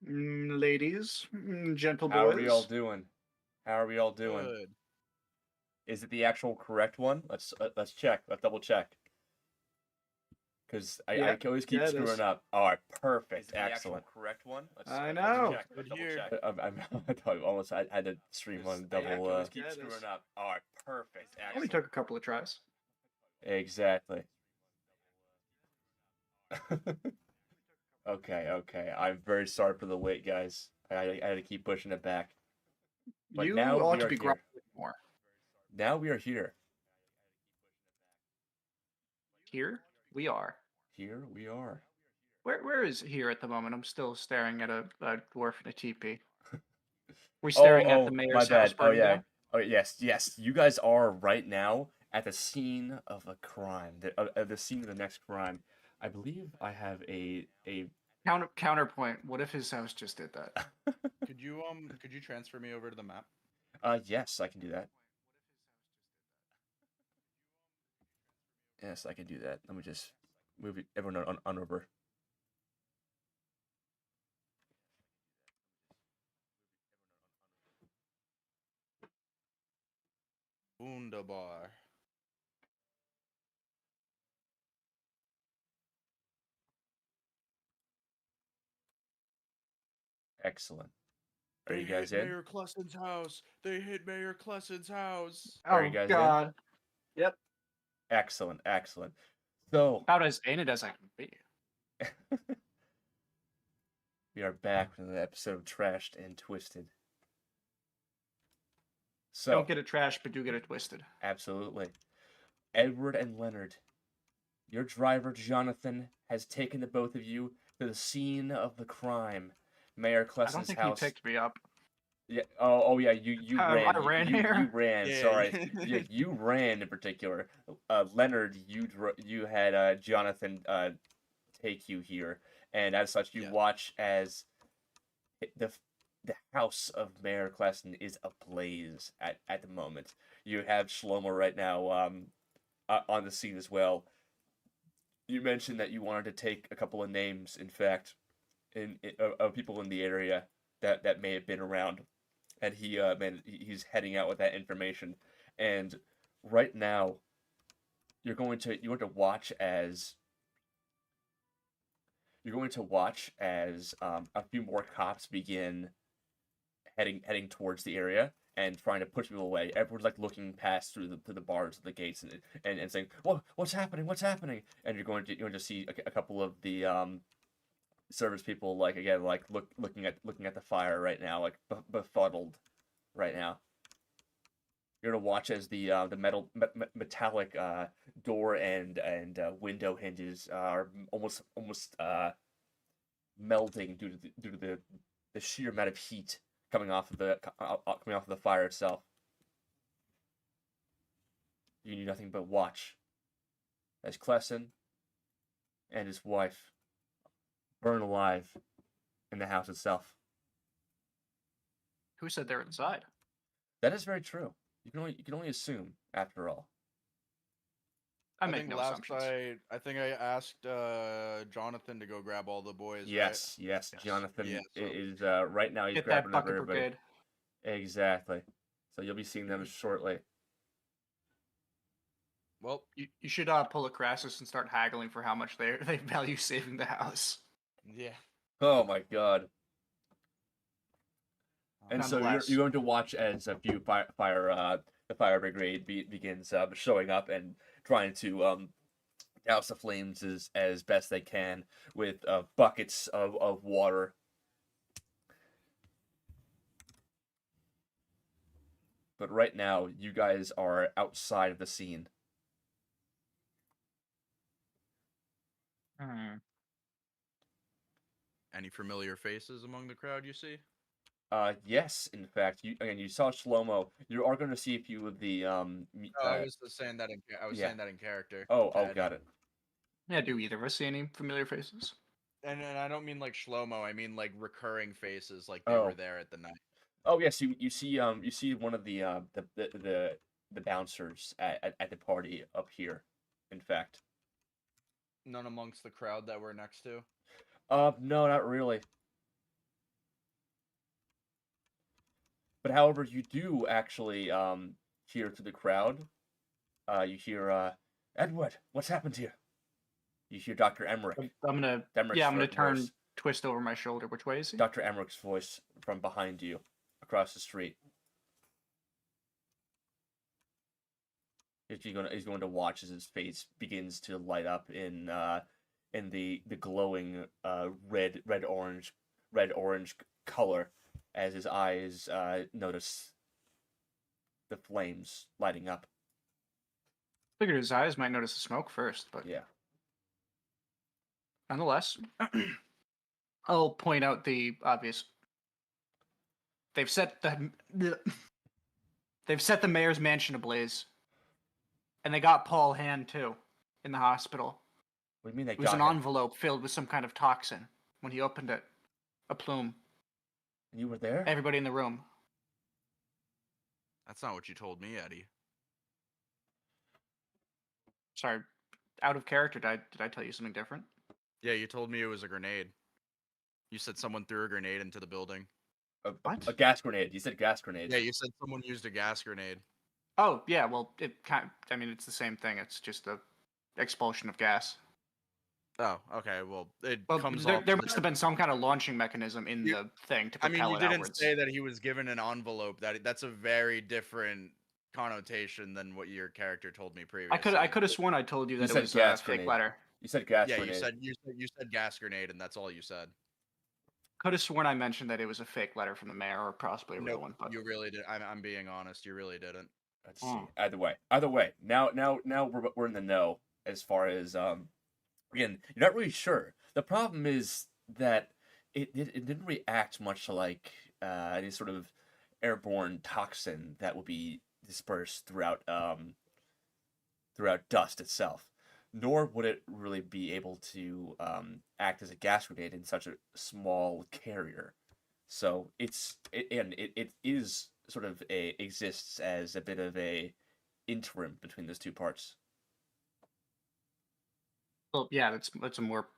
Ladies, gentle How are we all boys. doing? How are we all doing? Good. Is it the actual correct one? Let's check. Let's double check. Because I Yeah, always keep yeah, it screwing is. up. All right, perfect, Is it the actual excellent. Correct one? I Let's know. check. Good Double here. check. I thought almost I had to stream on double. always Keep Yeah, it screwing is. up. All right, perfect, Only excellent. took a couple of tries. Exactly. Okay. I'm very sorry for the wait, guys. I had to keep pushing it back. But You now ought we to are be here. grinding more. Now we are here. Here we are. Here we are. Where is here at the moment? I'm still staring at a dwarf in a teepee. We're Oh, staring at the my mayor's bad. house Oh burning yeah. down. Oh yes. You guys are right now at the scene of a crime. The scene of the next crime. I believe I have a. Counterpoint. What if his house just did that? Could you transfer me over to the map? Yes, I can do that. Yes, I can do that. Let me just move everyone on over. Wunderbar. Excellent. Are They you guys hit in? Mayor Klessen's house. They hit Mayor Klessen's house. Are you Oh guys in? God. Yep. Excellent. So About as painted as I can be. we are back with another episode of Trashed and Twisted. So Don't get it trashed, but do get it twisted. absolutely. Edward and Leonard, your driver Jonathan has taken the both of you to the scene of the crime, Mayor I don't Klessen's think house. he picked me up. Yeah. Oh yeah. You ran. I ran you here? ran. Yeah. Sorry. Yeah, you ran in particular. Leonard, you had Jonathan take you here, and as such, you Yeah. watch as the the house of Mayor Klessen is ablaze at the moment. You have Shlomo right now on the scene as well. You mentioned that you wanted to take a couple of names, in fact, of people in the area that may have been around, and he's heading out with that information. And right now, you're going to watch as a few more cops begin heading towards the area and trying to push people away. Everyone's like looking past through the bars of the gates and saying, "Well, what's happening? What's happening?" And you're going to see a couple of the service people looking at the fire right now, like befuddled right now. You're gonna watch as the metallic door and window hinges are almost melting due to the sheer amount of heat coming off of the fire itself. You need nothing but watch as Klessen and his wife burn alive in the house itself. Who said they're inside? That is very true. You can only assume, after all. I I make think no last assumptions. I think I asked Jonathan to go grab all the boys. Yes. Yes. Jonathan Yeah, so- is right now. He's Get grabbing that up bucket everybody. brigade. Exactly. So you'll be seeing them shortly. Well, You should pull a Crassus and start haggling for how much they value saving the house. yeah. Oh my god. And so Nonetheless. you're going to watch as a few the fire brigade begins showing up and trying to douse the flames as best they can with buckets of water. But right now, you guys are outside of the scene. Any familiar faces among the crowd you see? Yes, in fact, you saw Shlomo. You are going to see a few of the I was just saying that saying that in character. got it. Yeah, do either of us see any familiar faces? And I don't mean like Shlomo. I mean like recurring faces, like they Oh. were there at the night. Oh yes, you see one of the bouncers at the party up here. In fact, None amongst the crowd that we're next to. no, not really. But however, you do actually hear through the crowd. You hear Edward, what's happened here? You hear Dr. Emmerich. I'm gonna turn, twist over my shoulder. Which way is he? Dr. Emmerich's voice from behind you, across the street. He's going to watch as his face begins to light up in the glowing red orange color as his eyes notice the flames lighting up. Figured his eyes might notice the smoke first, but yeah. Nonetheless, I'll point out the obvious. They've set the mayor's mansion ablaze, and they got Paul Hand too in the hospital. What do you mean they got It was an him? envelope filled with some kind of toxin. When he opened it, a plume. And you were there? Everybody in the room. That's not what you told me, Eddie. Sorry, out of character. Did I tell you something different? Yeah, you told me it was a grenade. You said someone threw a grenade into the building. What? A gas grenade. You said gas grenade. Yeah, you said someone used a gas grenade. Oh yeah, well I mean it's the same thing. It's just a expulsion of gas. Oh, okay. Well, comes there, off. there must have been some kind of launching mechanism in the thing to propel you it didn't outwards. say that he was given an envelope. That's a very different connotation than what your character told me previously. I could have sworn I told you that it was a fake letter. You said gas yeah, grenade. you said gas grenade, and that's all you said. Could have sworn I mentioned that it was a fake letter from the mayor, or possibly a real one. But you really did. I'm being honest. You really didn't. Let's see. Either way. Now we're in the know as far as again, you're not really sure. The problem is that it didn't react much like any sort of airborne toxin that would be dispersed throughout dust itself. Nor would it really be able to act as a gas grenade in such a small carrier. So it is sort of exists as a bit of a interim between those two parts. Well, yeah, that's a more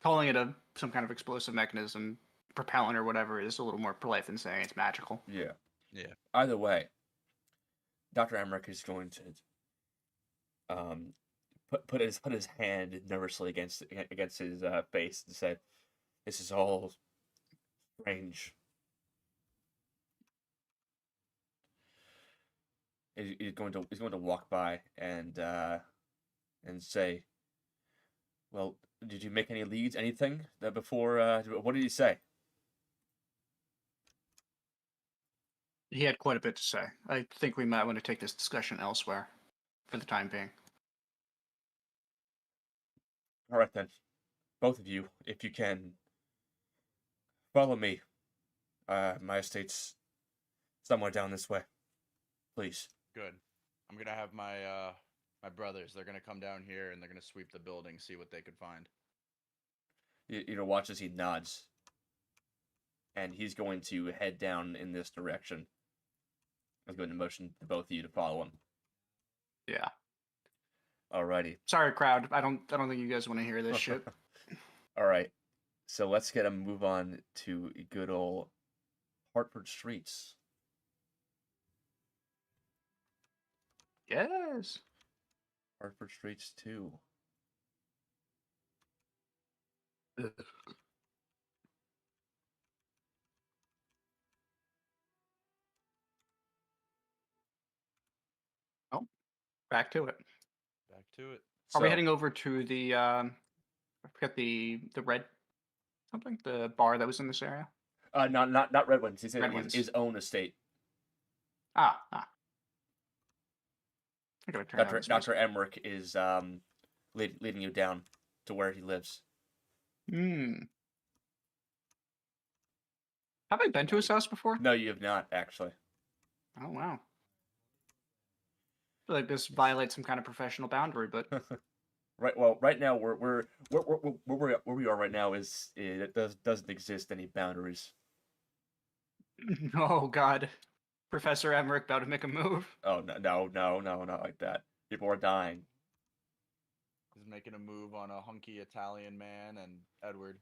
calling it some kind of explosive mechanism, propellant or whatever is a little more polite than saying it's magical. Yeah. Yeah. Either way, Dr. Emmerich is going to put his hand nervously against his face and say, "This is all strange." He's going to walk by and say, "Well, did you make any leads? Anything that before? What did he say?" He had quite a bit to say. I think we might want to take this discussion elsewhere, for the time being. All right then, both of you, if you can, follow me. My estate's somewhere down this way. Please. Good. I'm gonna have my my brothers. They're gonna come down here and they're gonna sweep the building, see what they could find. You watch as he nods, and he's going to head down in this direction. I'm going to motion to both of you to follow him. Yeah. Alrighty. Sorry, crowd. I don't think you guys want to hear this shit. All right. So let's get a move on to good old Hartford streets. Yes. Hartford streets 2. Oh, back to it. Back to it. Are we heading over to the I forget the red something? The bar that was in this area? Not Red Wings. He said Redwinds. his own estate. Ah. I gotta turn down this Dr. Emmerich is leading you down to where he lives. Have I been to his house before? No, you have not, actually. Oh wow. I feel like this violates some kind of professional boundary, but Right. Well, right now where we are right now is it doesn't exist any boundaries. oh god. Professor Emmerich about to make a move. Oh no, not like that. People are dying. He's making a move on a hunky Italian man and Edward.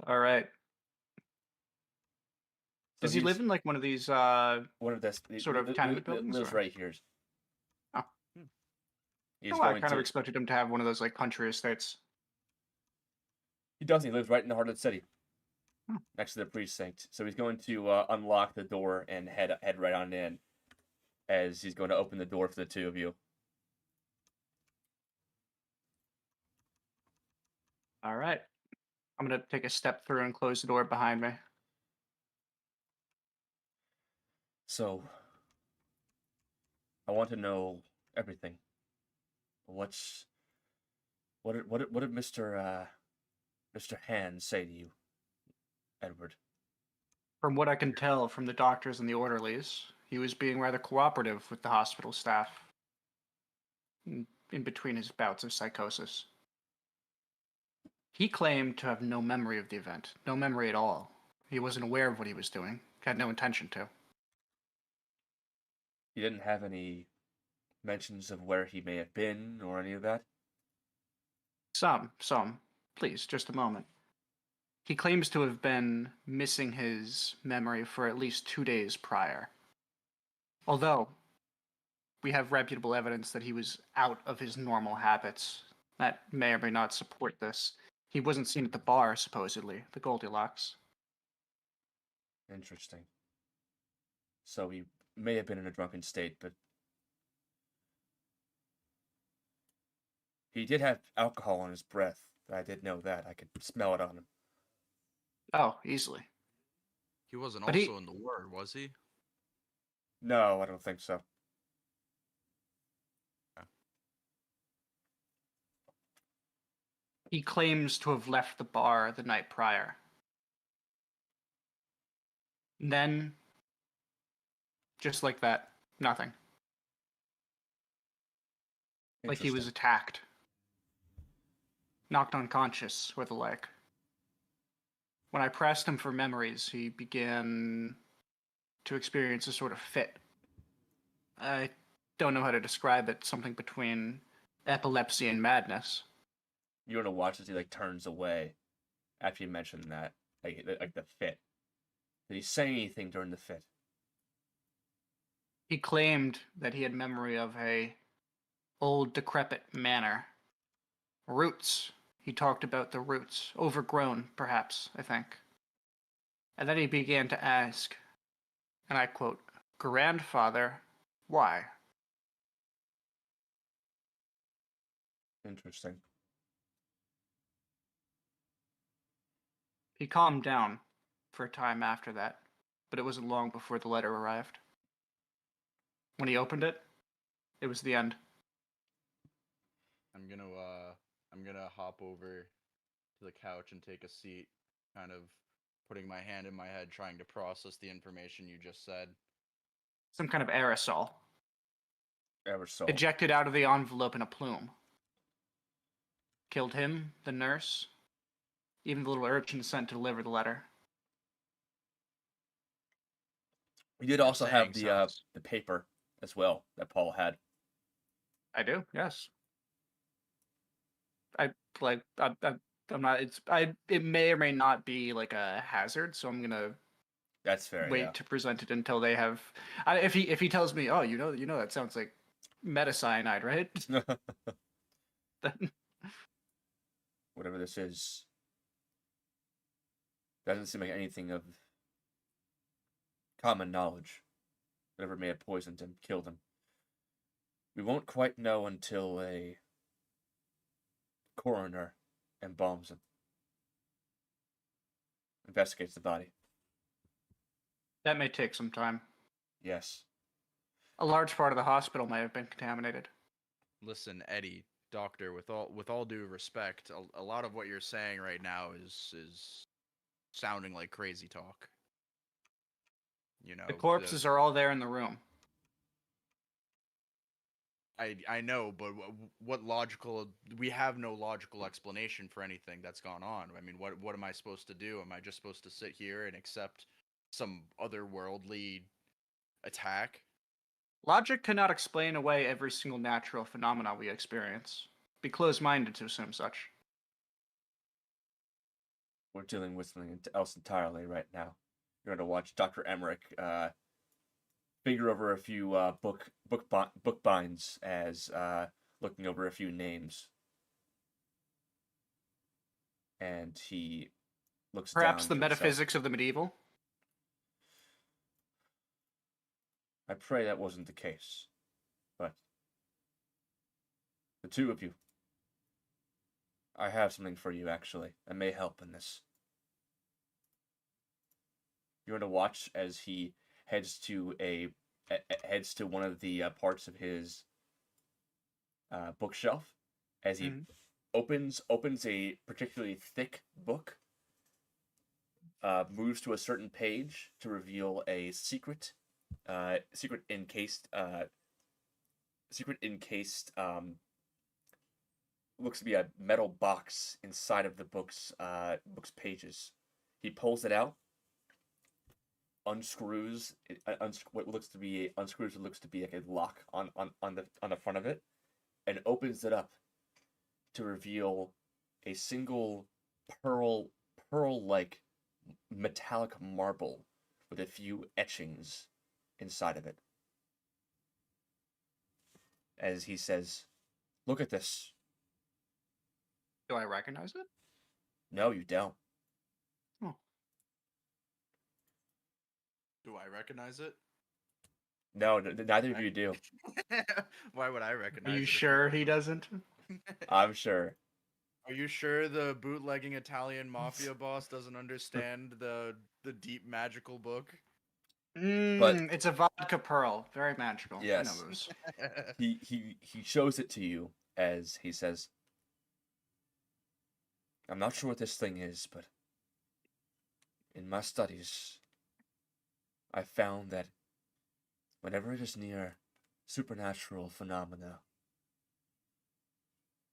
All right. Does he live in like one of these one of the sort of tenement buildings? Lives Or? right here. Oh. He's Oh, I going kind of to. expected him to have one of those like country estates. He does. He lives right in the heart of the city, Hmm. next to the precinct. So he's going to unlock the door and head right on in, as he's going to open the door for the two of you. All right. I'm going to take a step through and close the door behind me. So, I want to know everything. What did Mr. Hand say to you, Edward? From what I can tell from the doctors and the orderlies, he was being rather cooperative with the hospital staff in between his bouts of psychosis. He claimed to have no memory of the event, no memory at all. He wasn't aware of what he was doing, had no intention to. He didn't have any mentions of where he may have been or any of that? Some. Please, just a moment. He claims to have been missing his memory for at least 2 days prior. Although, we have reputable evidence that he was out of his normal habits. That may or may not support this. He wasn't seen at the bar, supposedly, the Goldilocks. Interesting. So he may have been in a drunken state, but he did have alcohol on his breath. I did know that. I could smell it on him. Oh, easily. He wasn't But also in the ward, was he? No, I don't think so. He claims to have left the bar the night prior. Then, just like that, nothing. Like he was attacked. Knocked unconscious, or the like. When I pressed him for memories, he began to experience a sort of fit. I don't know how to describe it, something between epilepsy and madness. You want to watch as he turns away after you mentioned that, like the fit. Did he say anything during the fit? He claimed that he had memory of a old decrepit manor. Roots. He talked about the roots. Overgrown, perhaps, I think. And then he began to ask, and I quote, "Grandfather, why?" Interesting. He calmed down for a time after that, but it wasn't long before the letter arrived. When he opened it, it was the end. I'm gonna hop over to the couch and take a seat, kind of putting my hand in my head, trying to process the information you just said. Some kind of aerosol. Ever so. Ejected out of the envelope in a plume. Killed him, the nurse, even the little urchin sent to deliver the letter. We did also have the paper as well that Paul had. I do, yes. I'm not. It may or may not be like a hazard, so I'm gonna That's fair. wait to present it until they have. If he tells me, oh, you know that sounds like metacyanide, right? Then Whatever this is, doesn't seem like anything of common knowledge. Whatever may have poisoned him, killed him. We won't quite know until a coroner embalms him, investigates the body. that may take some time. Yes. A large part of the hospital may have been contaminated. Listen, Eddie, doctor, with all due respect, a lot of what you're saying right now is sounding like crazy talk. You know, The corpses are all there in the room. I know, but what logical? We have no logical explanation for anything that's gone on. I mean, what am I supposed to do? Am I just supposed to sit here and accept some otherworldly attack? Logic cannot explain away every single natural phenomena we experience. Be closed-minded to assume such. We're dealing with something else entirely right now. You're going to watch Dr. Emmerich figure over a few book binds as looking over a few names. And he looks Perhaps down the to himself. metaphysics of the medieval? I pray that wasn't the case. But the two of you, I have something for you, actually, that may help in this. You're going to watch as he heads to one of the parts of his bookshelf, as he opens a particularly thick book, moves to a certain page to reveal a secret encased looks to be a metal box inside of the book's pages. He pulls it out, unscrews what looks to be like a lock on the front of it, and opens it up to reveal a single pearl-like metallic marble with a few etchings inside of it. As he says, "Look at this." Do I recognize it? No, you don't. Oh. Do I recognize it? No, neither of you do. Why would I recognize it? Are you sure he doesn't? I'm sure. Are you sure the bootlegging Italian mafia boss doesn't understand the deep magical book? But It's a vodka pearl. Very magical. Yes. I know those. He shows it to you as he says, "I'm not sure what this thing is, but in my studies, I found that whenever it is near supernatural phenomena,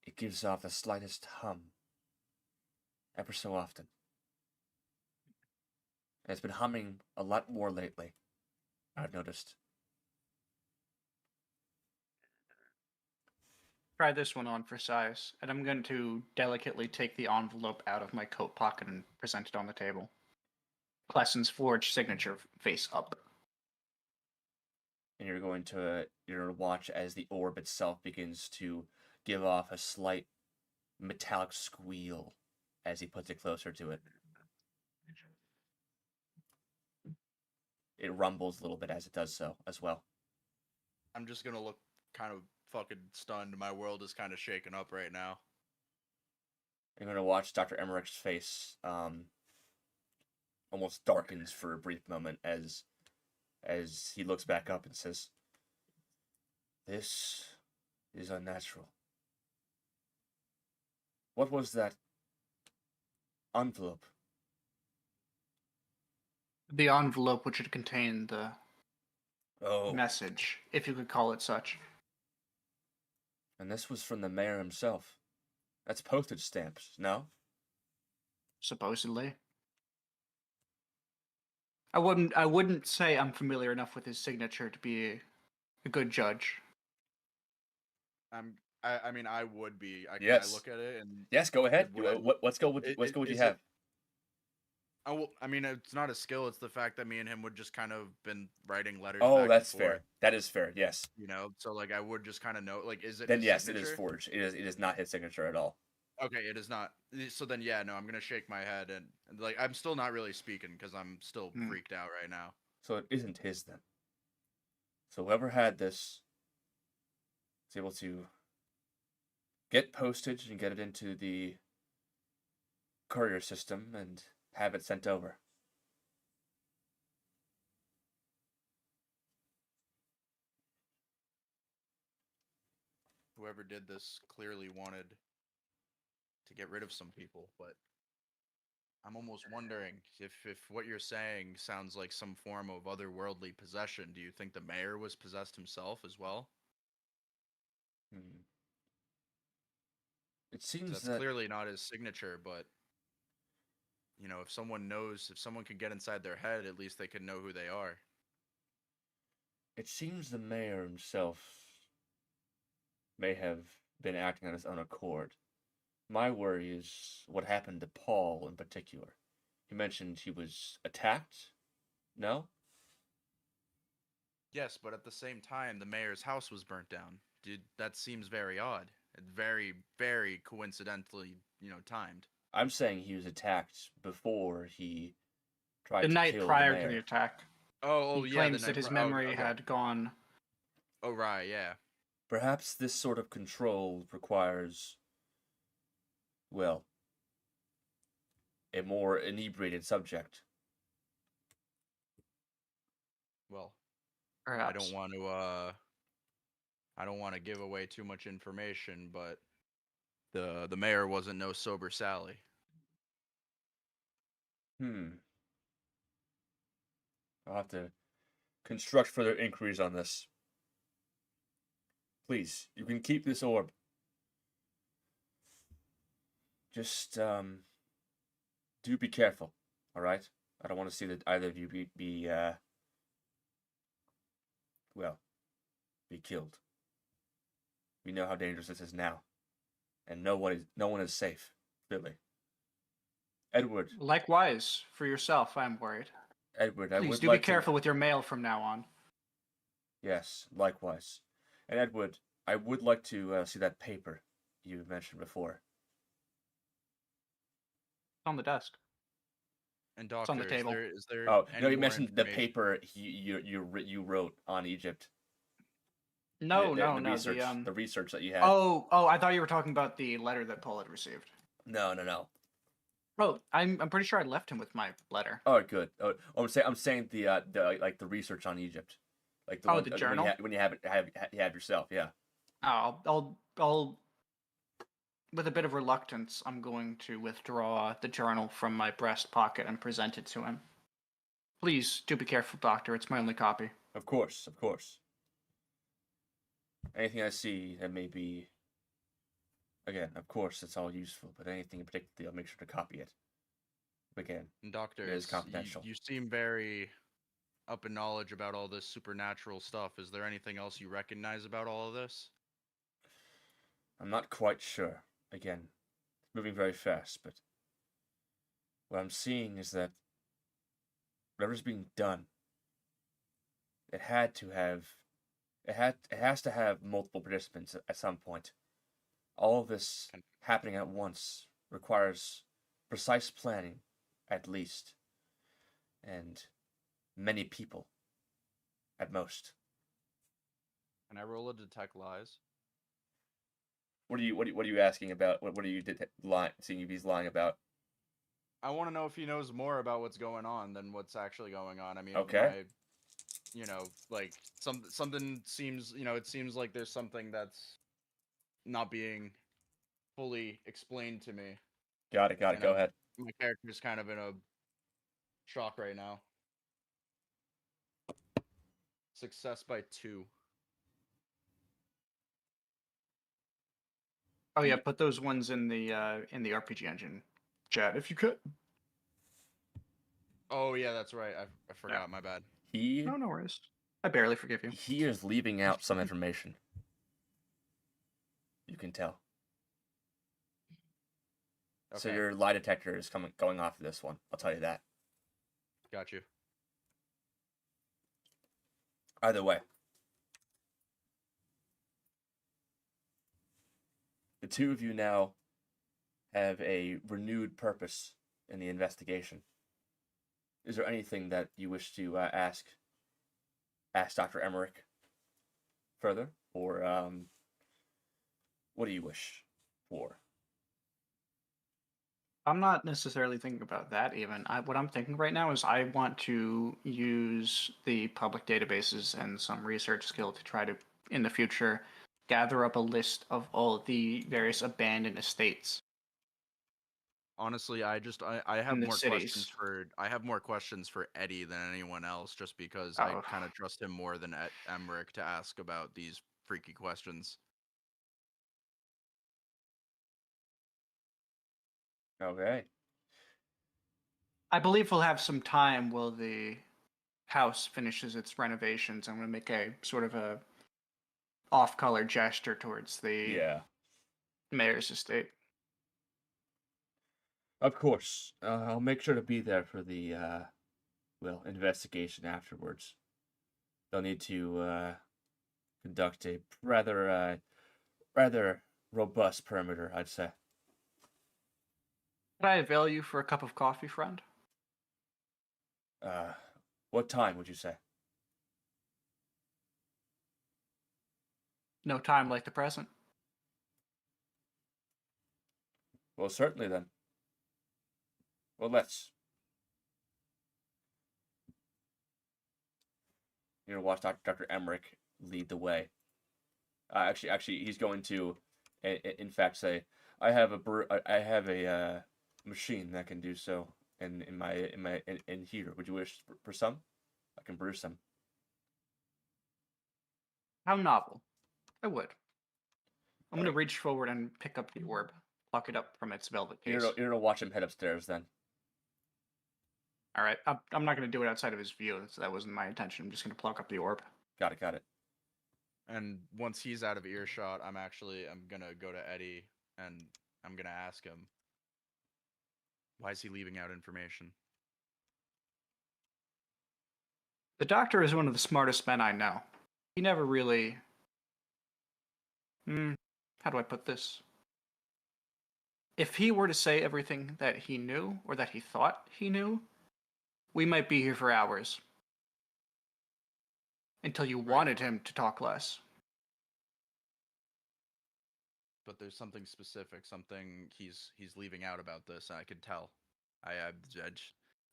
it gives off the slightest hum ever so often. And it's been humming a lot more lately, I've noticed." Try this one on for size, and I'm going to delicately take the envelope out of my coat pocket and present it on the table. Klessen's forged signature face up. And you're going to watch as the orb itself begins to give off a slight metallic squeal as he puts it closer to it. It rumbles a little bit as it does so as well. I'm just gonna look kind of fucking stunned. My world is kind of shaken up right now. You're going to watch Dr. Emmerich's face almost darkens for a brief moment as he looks back up and says, "This is unnatural. What was that envelope?" The envelope which had contained the Oh, message, if you could call it such. and this was from the mayor himself. That's postage stamps, no? Supposedly. I wouldn't say I'm familiar enough with his signature to be a good judge. I mean, I would be. Yes. I look at it and Yes, go ahead. Would I- Let's go with what you is have. I mean, it's not a skill. It's the fact that me and him would just kind of been writing letters. Oh, back that's and forth, fair. That is fair. Yes. You know, so like I would just kind of know. Like, is it? Then his yes, it is signature? forged. It is not his signature at all. Okay, it is not. So then, yeah, no, I'm gonna shake my head and like I'm still not really speaking because I'm still freaked out right now. So it isn't his then. So whoever had this is able to get postage and get it into the courier system and have it sent over. Whoever did this clearly wanted to get rid of some people, but I'm almost wondering if what you're saying sounds like some form of otherworldly possession. Do you think the mayor was possessed himself as well? It seems That's that clearly not his signature, but you know, if someone can get inside their head, at least they can know who they are. it seems the mayor himself may have been acting on his own accord. My worry is what happened to Paul in particular. He mentioned he was attacked No? Yes, but at the same time, the mayor's house was burnt down. That seems very odd. Very, very coincidentally, timed. I'm saying he was attacked before he The tried to night kill the prior to the mayor. attack, Oh, he yeah, the claims that night. his Oh, memory okay. had gone. Oh, right, yeah. Perhaps this sort of control requires, well, a more inebriated subject. Well, I Perhaps. don't want to. I don't want to give away too much information, but the mayor wasn't no sober Sally. I'll have to construct further inquiries on this. Please, you can keep this orb. Just, do be careful, alright? I don't want to see that either of you be killed. We know how dangerous this is now. And no one is safe, really. Edward, Likewise, for yourself, I'm worried. Edward, I Please would do like be careful with your mail from now on. Yes, likewise. And Edward, I would like to see that paper you mentioned before. It's on the desk. And It's on the doctor, table. is there Oh, any no, you more mentioned the information? paper you wrote on Egypt. No, the no. research, the research that you had. Oh, I thought you were talking about the letter that Paul had received. No. Oh, I'm pretty sure I left him with my letter. Oh, good. Oh, I'm saying the like the research on Egypt, like the one the journal. when you have yourself. Yeah. I'll with a bit of reluctance, I'm going to withdraw the journal from my breast pocket and present it to him. Please do be careful, Doctor. It's my only copy. Of course. Anything I see that may be, again, of course, it's all useful, but anything in particular, I'll make sure to copy it. Again, And doctor, it is confidential. You seem very up in knowledge about all this supernatural stuff. Is there anything else you recognize about all of this? I'm not quite sure. Again, it's moving very fast, but what I'm seeing is that whatever's being done, it has to have multiple participants at some point. All of this happening at once requires precise planning, at least, and many people, at most. Can I roll a detect lies? What are you asking about? What are you seeing if he's lying about? I want to know if he knows more about what's going on than what's actually going on. I mean, Okay. like something seems, it seems like there's something that's not being fully explained to me. Got it. Go ahead. My character's kind of in a shock right now. Success by 2. Oh yeah, put those ones in the RPG Engine chat if you could. Oh yeah, that's right. I forgot. Yeah. My bad. No worries. I barely forgive you. He is leaving out some information. You can tell. Okay. So your lie detector is going off of this one. I'll tell you that. Got you. Either way. The two of you now have a renewed purpose in the investigation. Is there anything that you wish to ask Dr. Emmerich further? Or what do you wish for? I'm not necessarily thinking about that even. What I'm thinking right now is I want to use the public databases and some research skill to try to, in the future, gather up a list of all the various abandoned estates. Honestly, I have more questions for Eddie than anyone else, just because I kind of trust him more than Emmerich to ask about these freaky questions. Okay. I believe we'll have some time while the house finishes its renovations. I'm going to make a sort of a off-color gesture towards the mayor's estate. Of course. I'll make sure to be there for the well, investigation afterwards. They'll need to conduct a rather robust perimeter, I'd say. Could I avail you for a cup of coffee, friend? What time would you say? No time like the present. Well, certainly then. Well, let's. You're gonna watch Dr. Emmerich lead the way. Actually, he's going to, in fact, say, I have a machine that can do so in here. Would you wish for some? I can brew some. How novel. I would. I'm going to Alright. reach forward and pick up the orb, pluck it up from its velvet case. You're gonna watch him head upstairs then. All right, I'm not going to do it outside of his view. That wasn't my intention. I'm just going to pluck up the orb. Got it. And once he's out of earshot, I'm gonna go to Eddie and I'm gonna ask him, why is he leaving out information? The doctor is one of the smartest men I know. He never really... how do I put this? If he were to say everything that he knew, or that he thought he knew, we might be here for hours. Until you wanted him to talk less. But there's something specific, something he's leaving out about this, and I could tell. I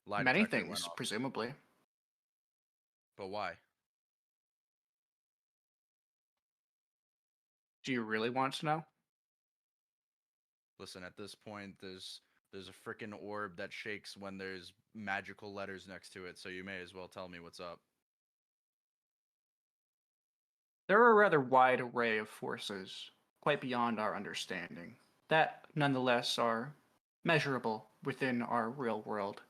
lie Many detector went things, off. presumably. But why? Do you really want to know? Listen, at this point, there's a freaking orb that shakes when there's magical letters next to it, so you may as well tell me what's up. There are a rather wide array of forces, quite beyond our understanding, that nonetheless are measurable within our real world.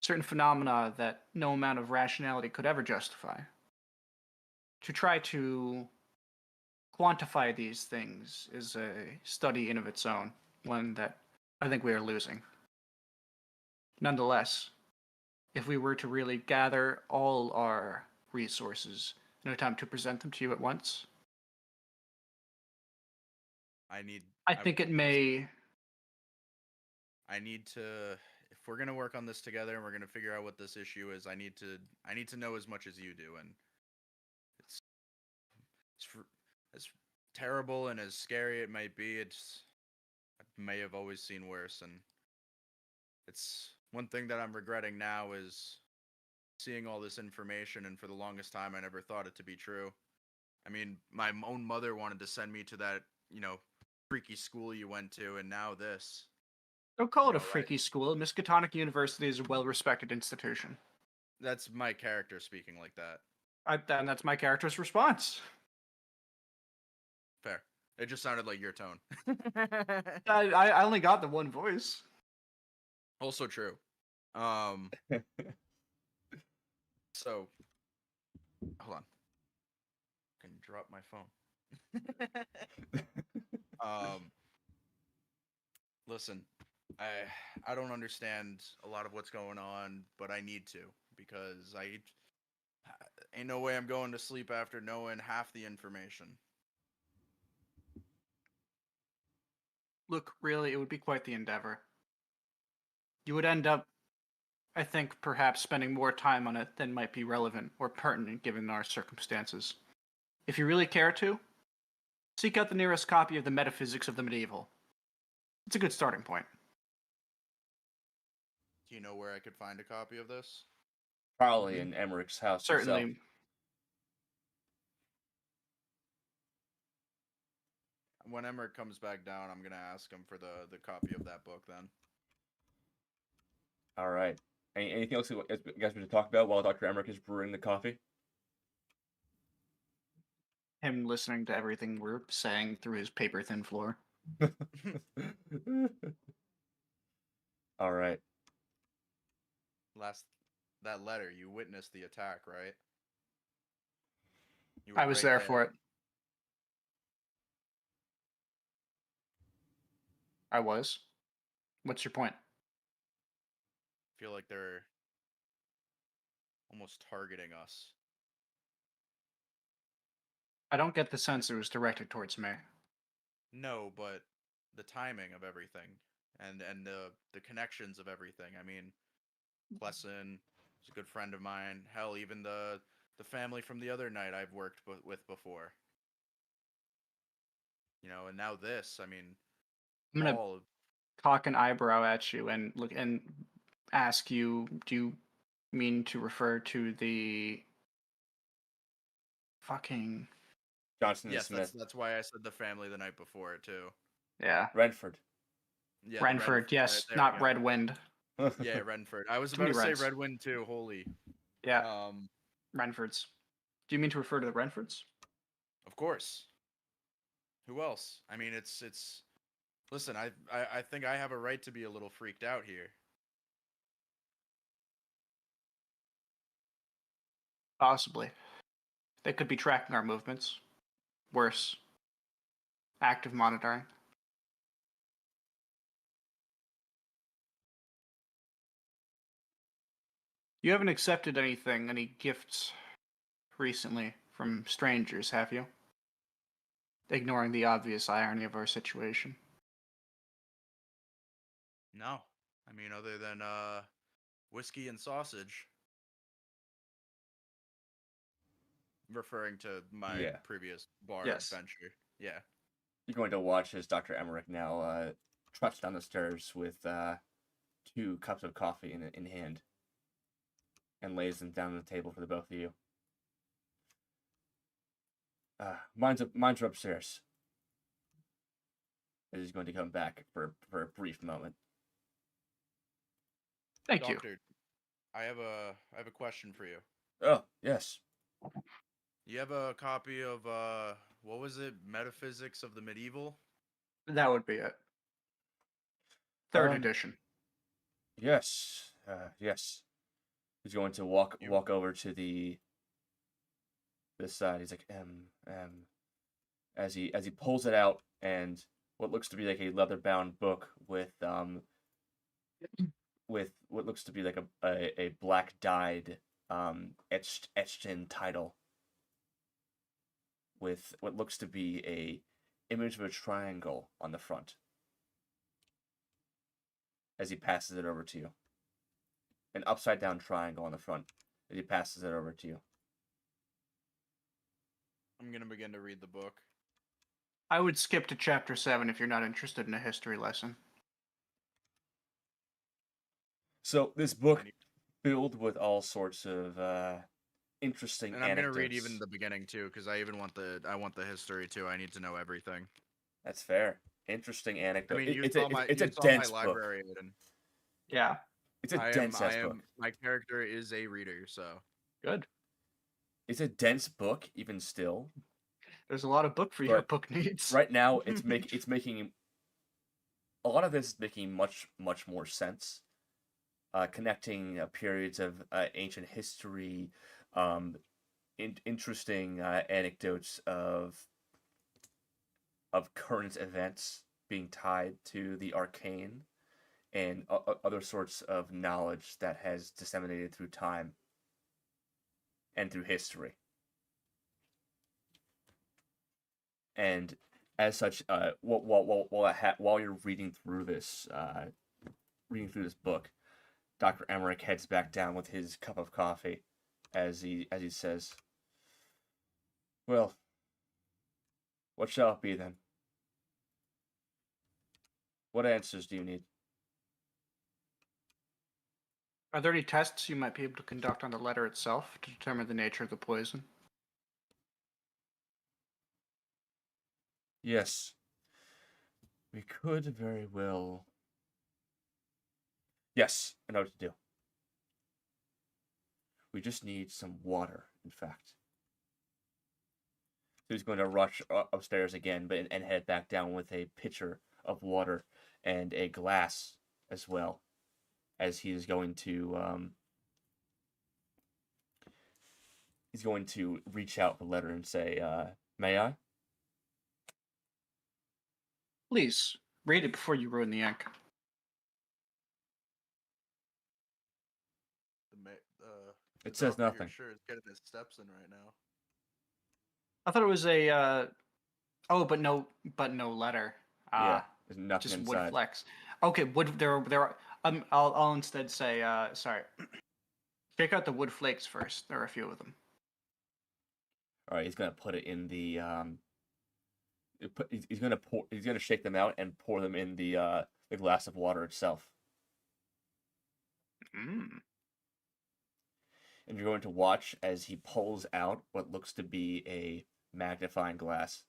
Certain phenomena that no amount of rationality could ever justify. To try to quantify these things is a study in of its own, one that I think we are losing. Nonetheless, if we were to really gather all our resources in attempt to present them to you at once, I think it may... I need to, if we're gonna work on this together and we're gonna figure out what this issue is, I need to know as much as you do, and it's as terrible and as scary it might be. I may have always seen worse, and it's one thing that I'm regretting now is seeing all this information, and for the longest time I never thought it to be true. I mean, my own mother wanted to send me to that, freaky school you went to, and now this. Don't call it a Right. freaky school. Miskatonic University is a well-respected institution. That's my character speaking like that. And that's my character's response. Fair. It just sounded like your tone. I only got the one voice. Also true. So, hold on. I can drop my phone. Listen, I don't understand a lot of what's going on, but I need to, because ain't no way I'm going to sleep after knowing half the information. Look, really, it would be quite the endeavor. You would end up, I think, perhaps spending more time on it than might be relevant or pertinent given our circumstances. If you really care to, seek out the nearest copy of the Metaphysics of the Medieval. It's a good starting point. Do you know where I could find a copy of this? Probably in Emmerich's house. Certainly. Himself. When Emmerich comes back down, I'm gonna ask him for the copy of that book then. All right. Anything else you guys want to talk about while Dr. Emmerich is brewing the coffee? Him listening to everything we're saying through his paper-thin floor. All right. That letter, you witnessed the attack, right? I was there for it. I was. What's your point? I feel like there almost targeting us. I don't get the sense it was directed towards me. No, but the timing of everything and the connections of everything. I mean, Plesson is a good friend of mine. Hell, even the family from the other night I've worked with before. You know, and now this. I mean, I'm gonna all cock an eyebrow at you and look and ask you, do you mean to refer to the fucking Johnson and yes, Smith. that's why I said the family the night before too. yeah, Renford. Yeah, Renford, yes, there not we go. Red Wind. Yeah, Renford. I was Too about many to say Reds. Redwind too. Holy. Yeah, Um, Renfords. Do you mean to refer to the Renfords? of course. Who else? I mean, it's. Listen, I think I have a right to be a little freaked out here. Possibly. They could be tracking our movements. Worse, active monitoring. You haven't accepted anything, any gifts recently from strangers, have you? Ignoring the obvious irony of our situation. No, I mean other than whiskey and sausage. Referring to my Yeah. previous bar Yes. adventure. Yeah. You're going to watch as Dr. Emmerich now trots down the stairs with 2 cups of coffee in hand and lays them down on the table for the both of you. Mine's are upstairs. He's going to come back for a brief moment. Thank you. Doctor, I have a question for you. Oh, yes. You have a copy of what was it? Metaphysics of the Medieval? That would be it. Third Um, edition. Yes. Yes. He's going to walk over to this side. He's like, as he pulls it out, and what looks to be like a leather bound book with what looks to be like a black dyed etched in title with what looks to be a image of a triangle on the front as he passes it over to you. An upside down triangle on the front as he passes it over to you. I'm gonna begin to read the book. I would skip to chapter 7 if you're not interested in a history lesson. So this book filled with all sorts of interesting And I'm anecdotes. gonna read even the beginning too, because I want the history too. I need to know everything. That's fair. Interesting I anecdote. mean, It's a dense my book. library, Aiden. Yeah, It's a dense ass book. My character is a reader, so good. It's a dense book, even still. There's a lot of book for your book needs. Right now, it's making a lot of this is making much more sense. Connecting periods of ancient history, interesting anecdotes of current events being tied to the arcane, and other sorts of knowledge that has disseminated through time and through history. And as such, while you're reading through this book, Dr. Emmerich heads back down with his cup of coffee as he says, "Well, what shall it be then? What answers do you need?" Are there any tests you might be able to conduct on the letter itself to determine the nature of the poison? Yes. We could very well. Yes, I know what to do. We just need some water, in fact. So he's going to rush upstairs again, and head back down with a pitcher of water and a glass as well, as he's going to reach out the letter and say, "May I?" Please, read it before you ruin the ink. It says nothing. Sure, it's getting his steps in right now. I thought it was a. Oh, but no letter. Yeah, there's nothing Just wood inside. flex. Okay, wood. There are. I'll instead say. Sorry. Check out the wood flakes first. There are a few of them. All right, he's gonna put it in the He's gonna pour. He's gonna shake them out and pour them in the glass of water itself. Mm. And you're going to watch as he pulls out what looks to be a magnifying glass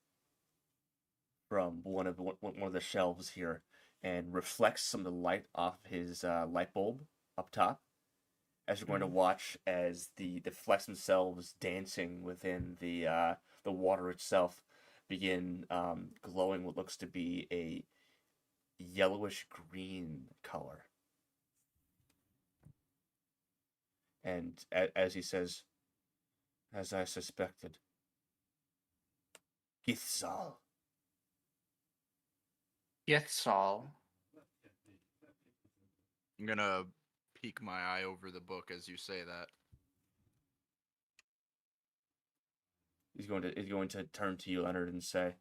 from one of the shelves here, and reflects some of the light off his light bulb up top. As you're going to watch as the flecks themselves dancing within the water itself begin glowing what looks to be a yellowish green color. And as he says, as I suspected, Githzal. Githzal. I'm gonna peek my eye over the book as you say that. He's going to turn to you, Leonard, and say,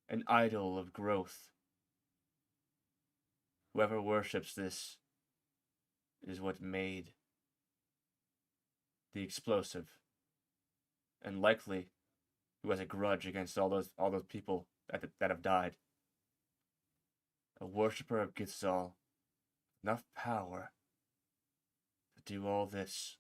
"An idol of growth. Whoever worships this is what made the explosive, and likely who has a grudge against all those people that have died. A worshipper of Githzal, enough power to do all this."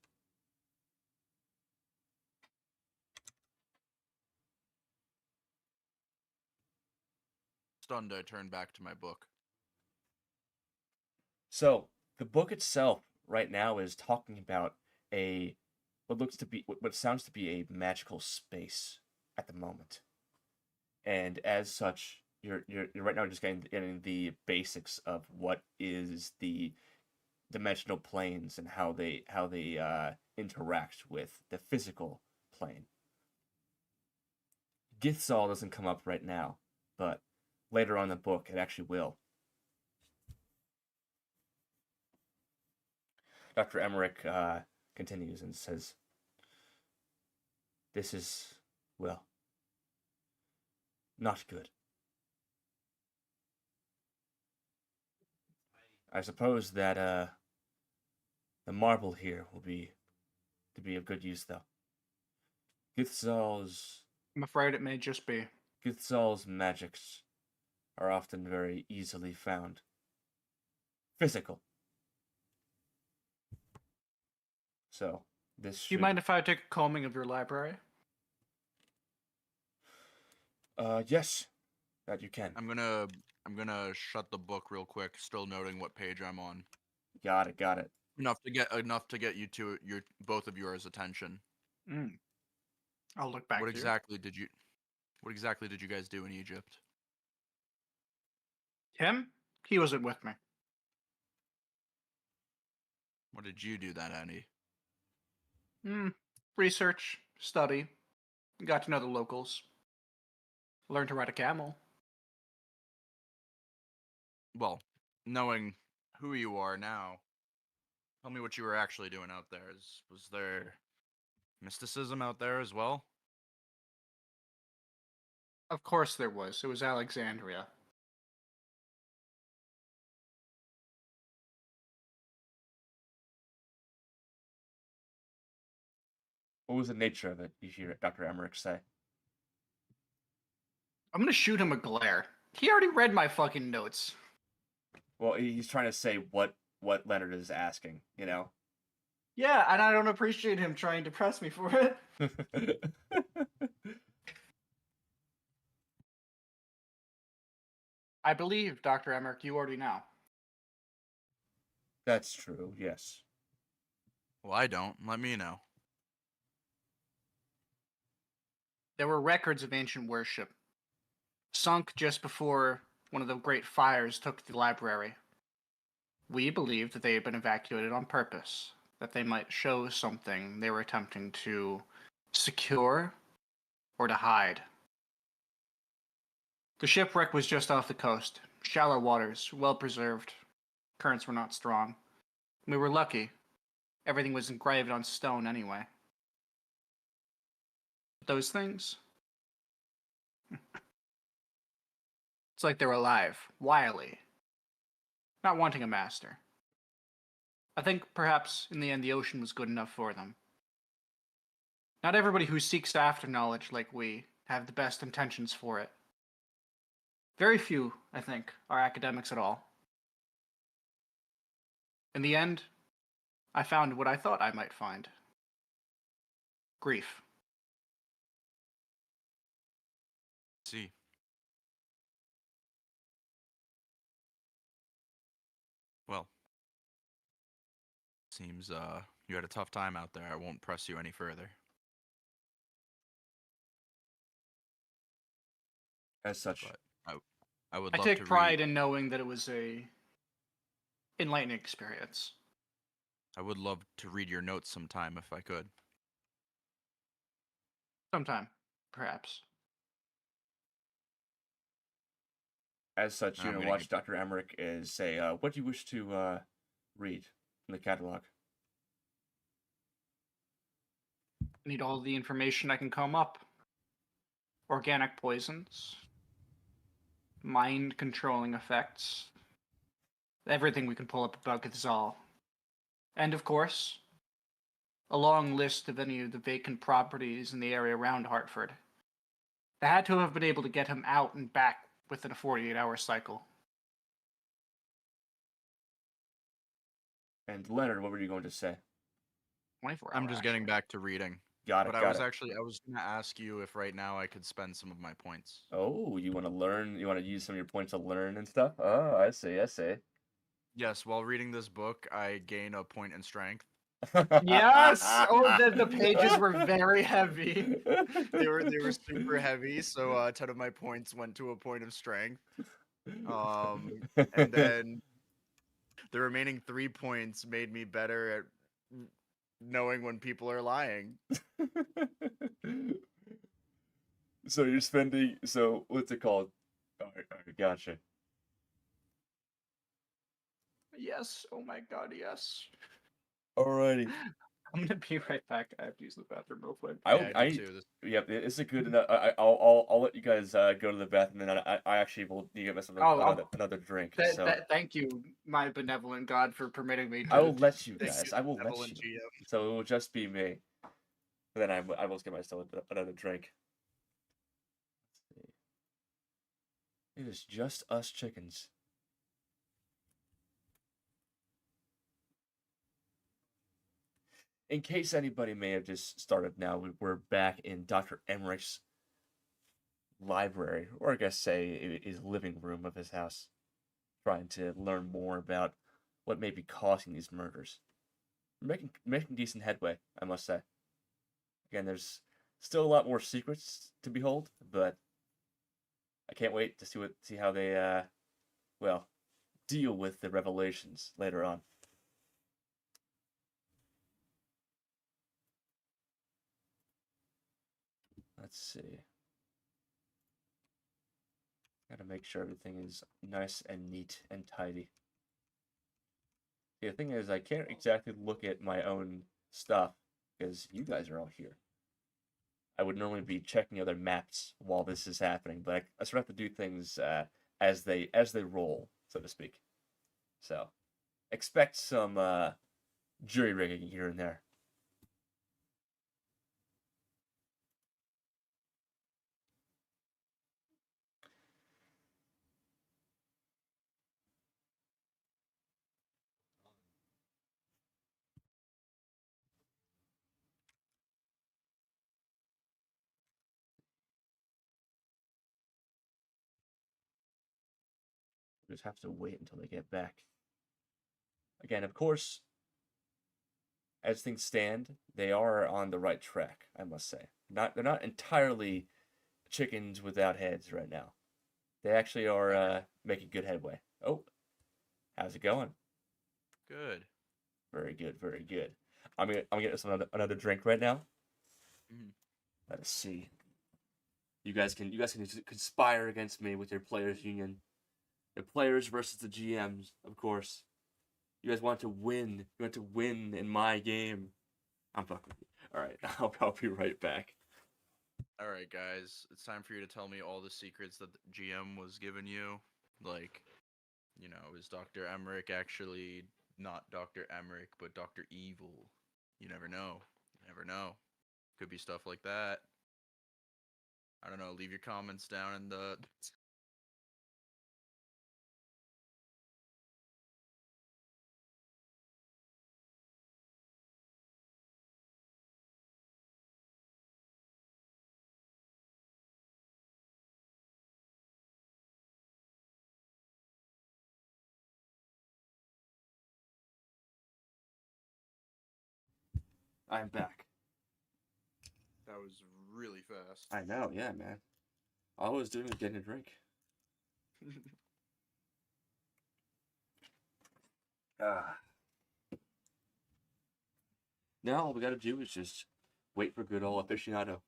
Stunned, I turn back to my book. So the book itself right now is talking about what sounds to be a magical space at the moment, and as such, you're right now just getting the basics of what is the dimensional planes and how they interact with the physical plane. Githzal doesn't come up right now, but later on in the book it actually will. Dr. Emmerich continues and says, "This is, well, not good. I suppose that the marble here will be of good use, though. Githzal's I'm afraid it may just be. Githzal's magics are often very easily found. Physical. So this Do you mind if I take a combing of your library? Yes, that you can. I'm gonna shut the book real quick, still noting what page I'm on. Got it. Enough to get you to both of yours attention. I'll look back. What exactly did you guys do in Egypt? Him? He wasn't with me. What did you do then, Andy? Research, study, got to know the locals. Learned to ride a camel. Well, knowing who you are now, tell me what you were actually doing out there. Was there mysticism out there as well? Of course there was. It was Alexandria. What was the nature of it, you hear Dr. Emmerich say? I'm gonna shoot him a glare. He already read my fucking notes. Well, he's trying to say what Leonard is asking, you know? Yeah, and I don't appreciate him trying to press me for it. I believe, Dr. Emmerich, you already know. That's true, yes. Well, I don't. Let me know. There were records of ancient worship, sunk just before one of the great fires took the library. We believed that they had been evacuated on purpose, that they might show something they were attempting to secure or to hide. The shipwreck was just off the coast, shallow waters, well preserved. Currents were not strong. We were lucky. everything was engraved on stone anyway. But those things, it's like they're alive, wily, not wanting a master. I think perhaps in the end the ocean was good enough for them. Not everybody who seeks after knowledge like we have the best intentions for it. Very few, I think, are academics at all. In the end, I found what I thought I might find. Grief. See. Well, seems you had a tough time out there. I won't press you any further. As such, But I would I love take to pride read. in knowing that it was a enlightening experience. I would love to read your notes sometime if I could. Sometime, perhaps. as such, I'm you're gonna gonna watch Dr. Emmerich is say, "What do you wish to read from the catalog?" I need all the information I can come up. Organic poisons, mind controlling effects, everything we can pull up about Cthlulhu. And of course, a long list of any of the vacant properties in the area around Hartford. They had to have been able to get him out and back within a 48-hour cycle. And Leonard, what were you going to say? 24 I'm hour, just getting actually. back to reading. Got it. But I Got was it. gonna ask you if right now I could spend some of my points. Oh, you want to learn? You want to use some of your points to learn and stuff? Oh, I see. I see. Yes, while reading this book, I gain a point in strength. Yes! Oh, the pages were very heavy. They were super heavy, so 10 of my points went to a point of strength. And then the remaining 3 points made me better at knowing when people are lying. So you're spending. So what's it called? Alright, gotcha. Yes, oh my god, yes. Alrighty. I'm gonna be right back. I have to use the bathroom real quick. Yeah, I do too. Yep, it's a good. I'll let you guys go to the bathroom, and then I actually will give us another drink. So Thank you, my benevolent God, for permitting me to. I will let you Thank guys. you, I will let benevolent you. GM. So it will just be me. And then I will get myself another drink. It is just us chickens. In case anybody may have just started now, we're back in Dr. Emmerich's library, or I guess say his living room of his house, trying to learn more about what may be causing these murders. We're making decent headway, I must say. Again, there's still a lot more secrets to behold, but I can't wait to see how they deal with the revelations later on. Let's see. Gotta make sure everything is nice and neat and tidy. The thing is, I can't exactly look at my own stuff because you guys are all here. I would normally be checking other maps while this is happening, but I sort of have to do things as they roll, so to speak. So expect some jury rigging here and there. Just have to wait until they get back. Again, of course, as things stand, they are on the right track, I must say. They're not entirely chickens without heads right now. They actually are making good headway. Oh, how's it going? Good. Very good, very good. I'm gonna get us another drink right now. Mm-hmm. Let us see. You guys can conspire against me with your players union. The players versus the GMs, of course. You guys want to win. You want to win in my game. I'm fucking with you. Alright, I'll be right back. All right, guys, it's time for you to tell me all the secrets that the GM was giving you. Like, is Dr. Emmerich actually not Dr. Emmerich, but Dr. Evil? You never know. You never know. Could be stuff like that. I don't know. Leave your comments down in the. I'm back. That was really fast. I know, yeah, man. All I was doing was getting a drink. Now all we gotta do is just wait for good old aficionado.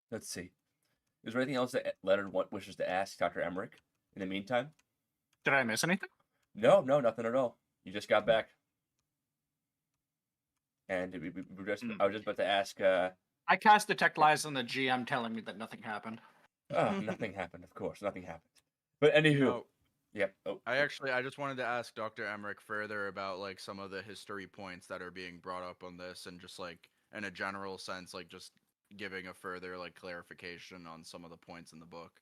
Let's see. Is there anything else that Leonard wishes to ask Dr. Emmerich in the meantime? Did I miss anything? No, nothing at all. You just got back. And I was just about to ask, I cast Detect Lies on the GM telling me that nothing happened. nothing happened, of course. Nothing happened. But anywho. Yep. Oh, I just wanted to ask Dr. Emmerich further about like some of the history points that are being brought up on this, and just like in a general sense, like just giving a further like clarification on some of the points in the book.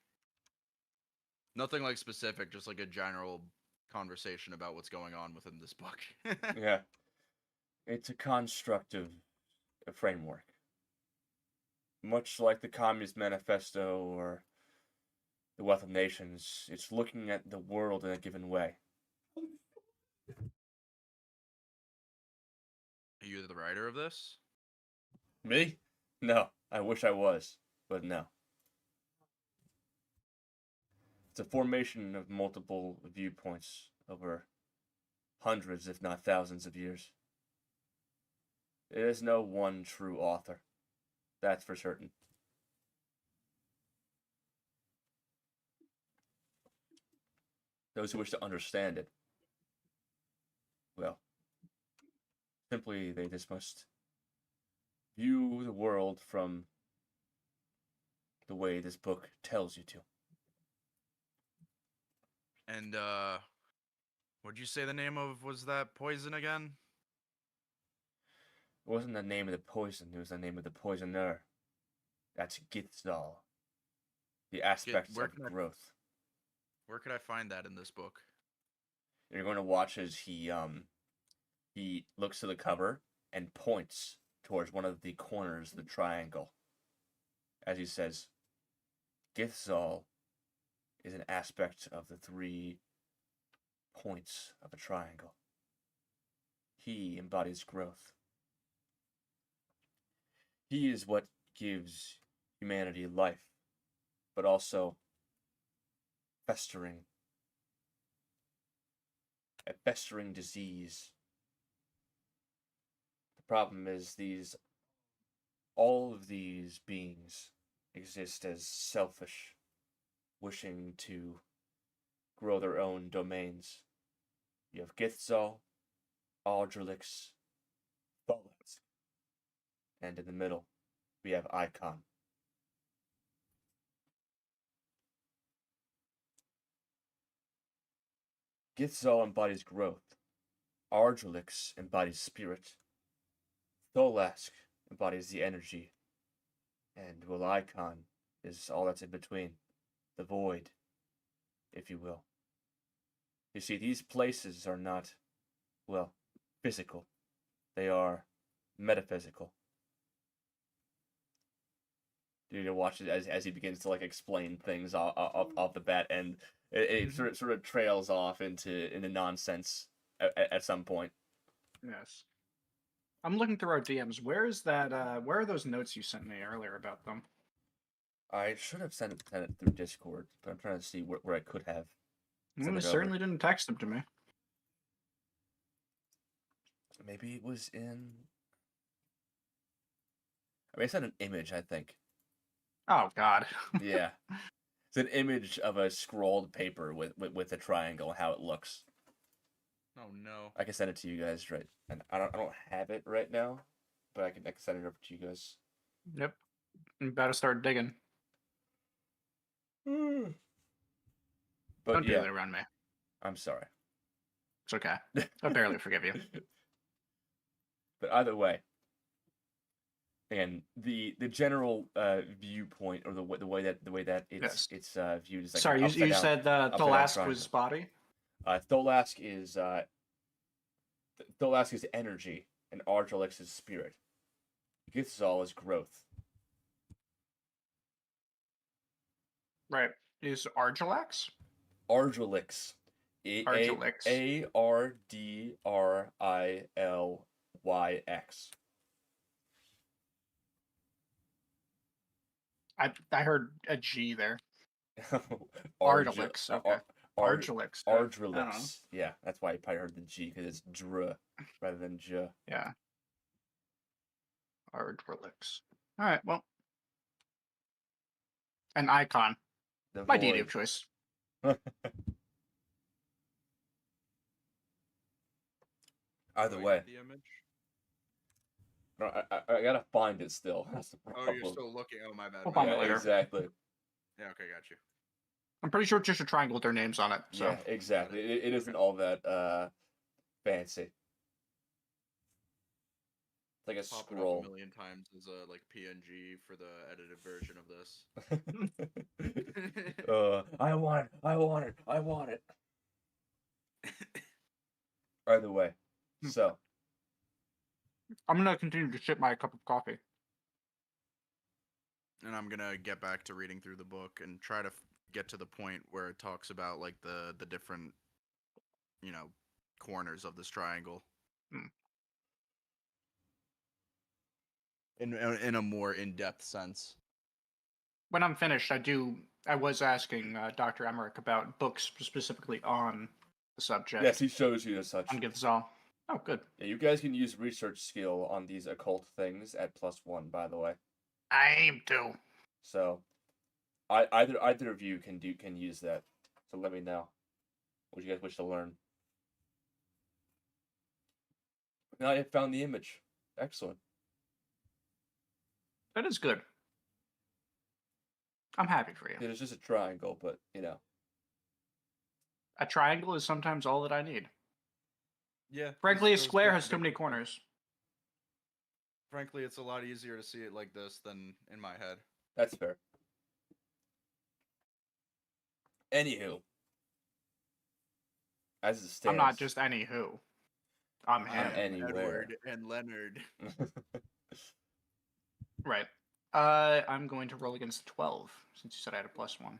Nothing like specific, just like a general conversation about what's going on within this book. yeah. It's a constructive framework. Much like the Communist Manifesto or the Wealth of Nations, it's looking at the world in a given way. Are you the writer of this? Me? No. I wish I was, but no. It's a formation of multiple viewpoints over hundreds, if not thousands of years. There is no one true author. That's for certain. Those who wish to understand it, well, simply they just must view the world from the way this book tells you to. And what'd you say the name of was that poison again? It wasn't the name of the poison, it was the name of the poisoner. That's Cthlulhu. The aspects of growth. Where could I find that in this book? You're going to watch as he looks to the cover and points towards one of the corners of the triangle. As he says, Cthlulhu is an aspect of the 3 points of a triangle. He embodies growth. He is what gives humanity life, but also a festering disease. The problem is all of these beings exist as selfish, wishing to grow their own domains. You have Cthlulhu, Ardrelix, Thalass, and in the middle, we have Icon. Cthlulhu embodies growth. Ardrelix embodies spirit. Thalass embodies the energy. And Icon is all that's in between. The void, if you will. You see, these places are not, well, physical. They are metaphysical. You need to watch it as he begins to like explain things off the bat, and it sort of trails off into nonsense at some point. Yes. I'm looking through our DMs. Where is that? Where are those notes you sent me earlier about them? I should have sent it through Discord, but I'm trying to see where I could have. Send You it certainly didn't text them to me. Maybe it was in. I mean, I sent an image, I think. Oh God. Yeah, it's an image of a scrawled paper with a triangle and how it looks. Oh no. I can send it to you guys, right? And I don't have it right now, but I can send it over to you guys. Yep. I'm about to start digging. But Don't do yeah, that around me. I'm sorry. It's okay. I barely forgive you. But either way, and the general viewpoint or the way that Yes. it's viewed is like Sorry, an you said upside down Thalask was body? Tholask is energy and Argilix is spirit. Githzal is growth. Right. Is Argilax? Argilix. Argilix. Ardrilyx. I heard a G there. Ardilix. Okay. Argilix. I don't know. Ardrilix. Yeah, that's why you probably heard the G because it's dr rather than j. Yeah. Ardrilix. All right. Well, an icon. The My deity void. of choice. Either Do I way, get the image? no, I gotta find it still. That's the Oh, problem. you're still looking. Oh, my bad. We'll my find it bad. later. Exactly. Yeah, okay, got you. I'm pretty sure it's just a triangle with their names on it. So. Yeah, exactly. It isn't all that fancy. It's like a Popping scroll. up a million times as a like PNG for the edited version of this. I want it. Either way, so I'm gonna continue to sip my cup of coffee. And I'm gonna get back to reading through the book and try to get to the point where it talks about like the different, corners of this triangle. Hmm. In a more in-depth sense. When I'm finished, I was asking Dr. Emmerich about books specifically on the subject. yes, he shows you as such. On Githzal. Oh, good. Yeah, you guys can use research skill on these occult things at +1, by the way. I aim to. So, either of you can use that. So let me know what you guys wish to learn. Now I have found the image. Excellent. That is good. I'm happy for you. It is just a triangle, but A triangle is sometimes all that I need. Yeah. Frankly, a those square books has too make many it- corners. Frankly, it's a lot easier to see it like this than in my head. that's fair. Anywho, as it stands, I'm not just any who. I'm I him. am anywhere. Edward and Leonard. Right. I'm going to roll against 12 since you said I had a +1.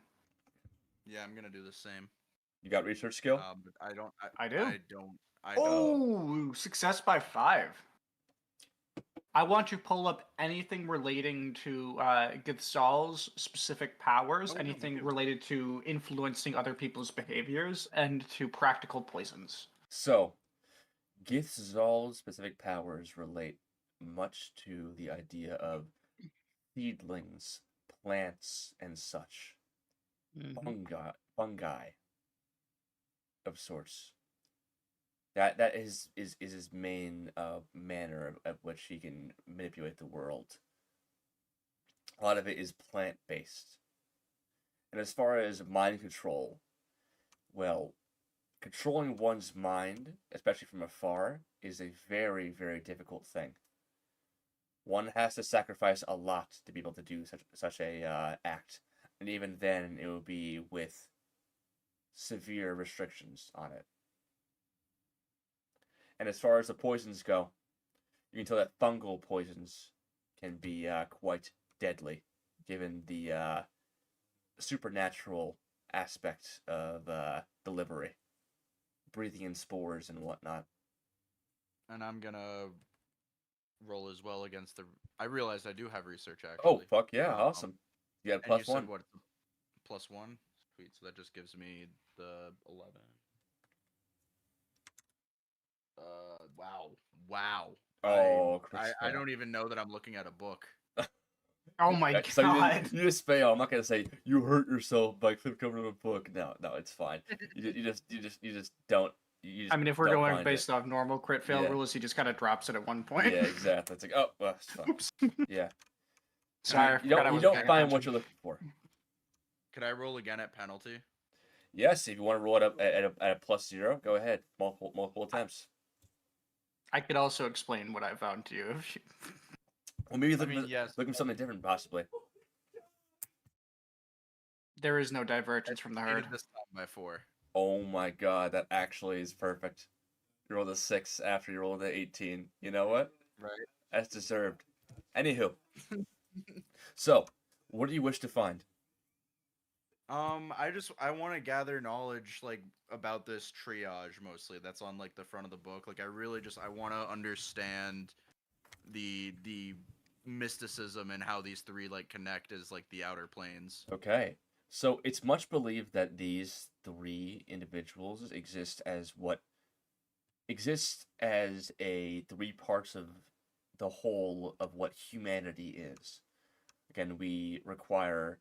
Yeah, I'm gonna do the same. You got research skill? But I don't. I do. I don't. Oh, success by 5. I want to pull up anything relating to Githzal's specific powers, Oh, no, anything me too. related to influencing other people's behaviors, and to practical poisons. So, Githzal's specific powers relate much to the idea of seedlings, plants, and such. Fungi of sorts. That is his main manner of which he can manipulate the world. A lot of it is plant based. And as far as mind control, well, controlling one's mind, especially from afar, is a very, very difficult thing. One has to sacrifice a lot to be able to do such a act, and even then, it will be with severe restrictions on it. And as far as the poisons go, you can tell that fungal poisons can be quite deadly, given the supernatural aspect of delivery, breathing in spores and whatnot. And I'm gonna roll as well against the. I realized I do have research Oh, actually. fuck yeah, awesome. You had And plus you said one. what? Plus one? Sweet. So that just gives me the 11. Wow. Wow. Oh, I don't even know that I'm looking at a book. Oh my Yeah, so god. you just fail. I'm not gonna say you hurt yourself by flipping over a book. No, it's fine. You just don't. You I just mean, if we're don't going find based off normal crit fail Yeah. rules, he just kind of drops it at one it. point. Yeah, exactly. It's like, oh, well, it's fine. Oops. Yeah. Sorry, I You forgot I don't wasn't paying find attention. what you're looking for. Could I roll again at penalty? Yes, if you want to roll it up at a plus 0, go ahead. Multiple attempts. I could also explain what I found to you. If you... Well, maybe yes. look for something different, possibly. There is no divergence from the herd. This time by 4. Oh my god, that actually is perfect. You rolled a 6 after you rolled an 18. You know what? Right. That's deserved. Anywho. So, what do you wish to find? I want to gather knowledge like about this triage mostly. That's on like the front of the book. Like I want to understand the mysticism and how these three like connect as like the outer planes. Okay. So, it's much believed that these 3 individuals exist as a 3 parts of the whole of what humanity is. Again, we require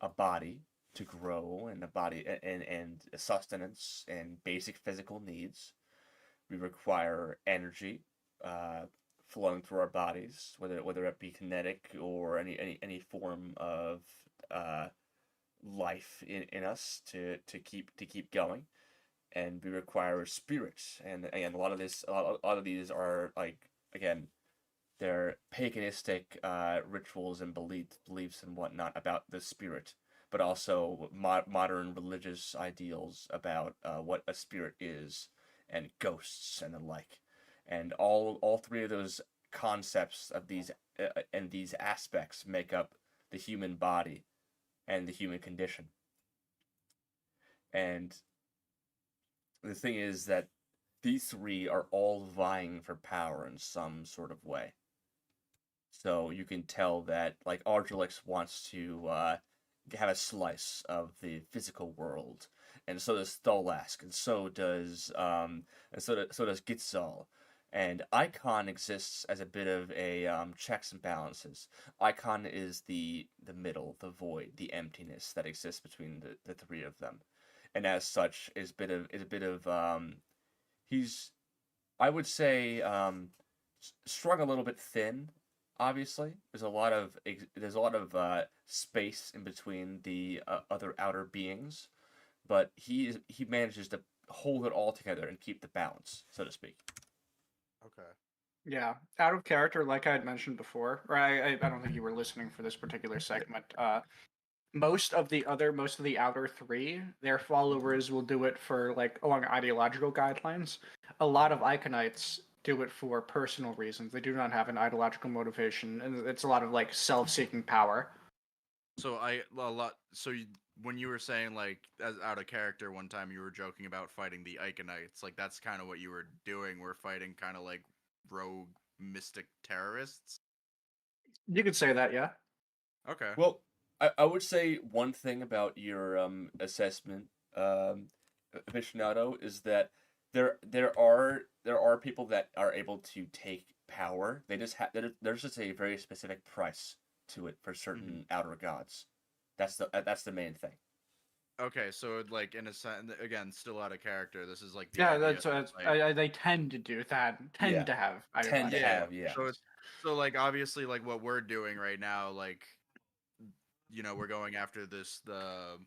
a body to grow, and a body and sustenance and basic physical needs. We require energy flowing through our bodies, whether it be kinetic or any form of life in us to keep going. And we require a spirit, and a lot of these are like, again, they're paganistic rituals and beliefs and whatnot about the spirit, but also modern religious ideals about what a spirit is, and ghosts and the like, and all 3 of those concepts of these and these aspects make up the human body and the human condition. And the thing is that these 3 are all vying for power in some sort of way. So you can tell that, like, Argilix wants to have a slice of the physical world, and so does Tholask, and so does Gitzal. And Icon exists as a bit of a checks and balances. Icon is the middle, the void, the emptiness that exists between the 3 of them, and as such is a bit of he's, I would say, strung a little bit thin. Obviously, there's a lot of space in between the other outer beings, but he manages to hold it all together and keep the balance, so to speak. Okay. Yeah, out of character, like I had mentioned before, or I don't think you were listening for this particular segment. Most of the outer 3, their followers will do it for like along ideological guidelines. A lot of Iconites do it for personal reasons. They do not have an ideological motivation, and it's a lot of like self-seeking power. So when you were saying like as out of character one time, you were joking about fighting the Iconites. Like that's kind of what you were doing. We're fighting kind of like rogue mystic terrorists. You could say that, yeah. Okay. Well, I would say one thing about your assessment, aficionado, is that there are people that are able to take power. They just there's just a very specific price to it for certain outer gods. That's the main thing. Okay, so like in a sense, again, still out of character. This is like the Yeah, idea that's of, like, they tend to do that. Tend to have. Tend to ideology. have, yeah. So like obviously like what we're doing right now, like we're going after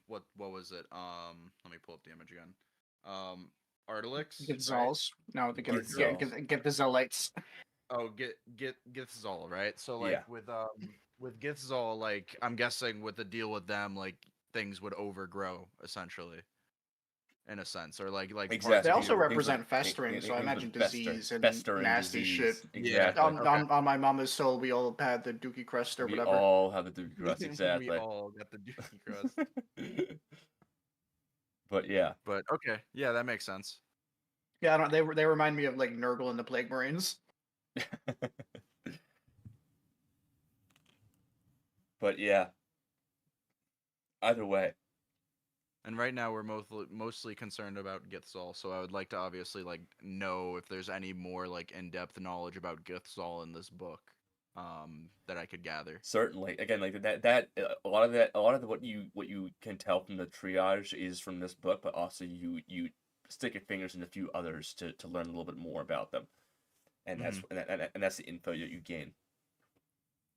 what was it? Let me pull up the image again. Artilix. Get Right? Zals. No, the Githzals. get the Zolites. Oh, get Githzal, right? So like Yeah. with Githzal, like I'm guessing with the deal with them, like things would overgrow essentially, in a sense, or like Exactly. They also Things represent like- festering, so I things imagine would fester. disease and Festering nasty disease. shit. Exactly. On my mama's soul, we all had the dookie crust or We whatever. all have the Dookie Crust, exactly. We all got the Dookie crust. But yeah. But okay, yeah, that makes sense. Yeah, I don't, they remind me of like Nurgle and the Plague Marines. But yeah. Either way. And right now we're mostly concerned about Githzal, so I would like to obviously like know if there's any more like in-depth knowledge about Githzal in this book, that I could gather. Certainly. Again, like a lot of what you can tell from the triage is from this book, but also you stick your fingers in a few others to learn a little bit more about them, and that's the info that you gain.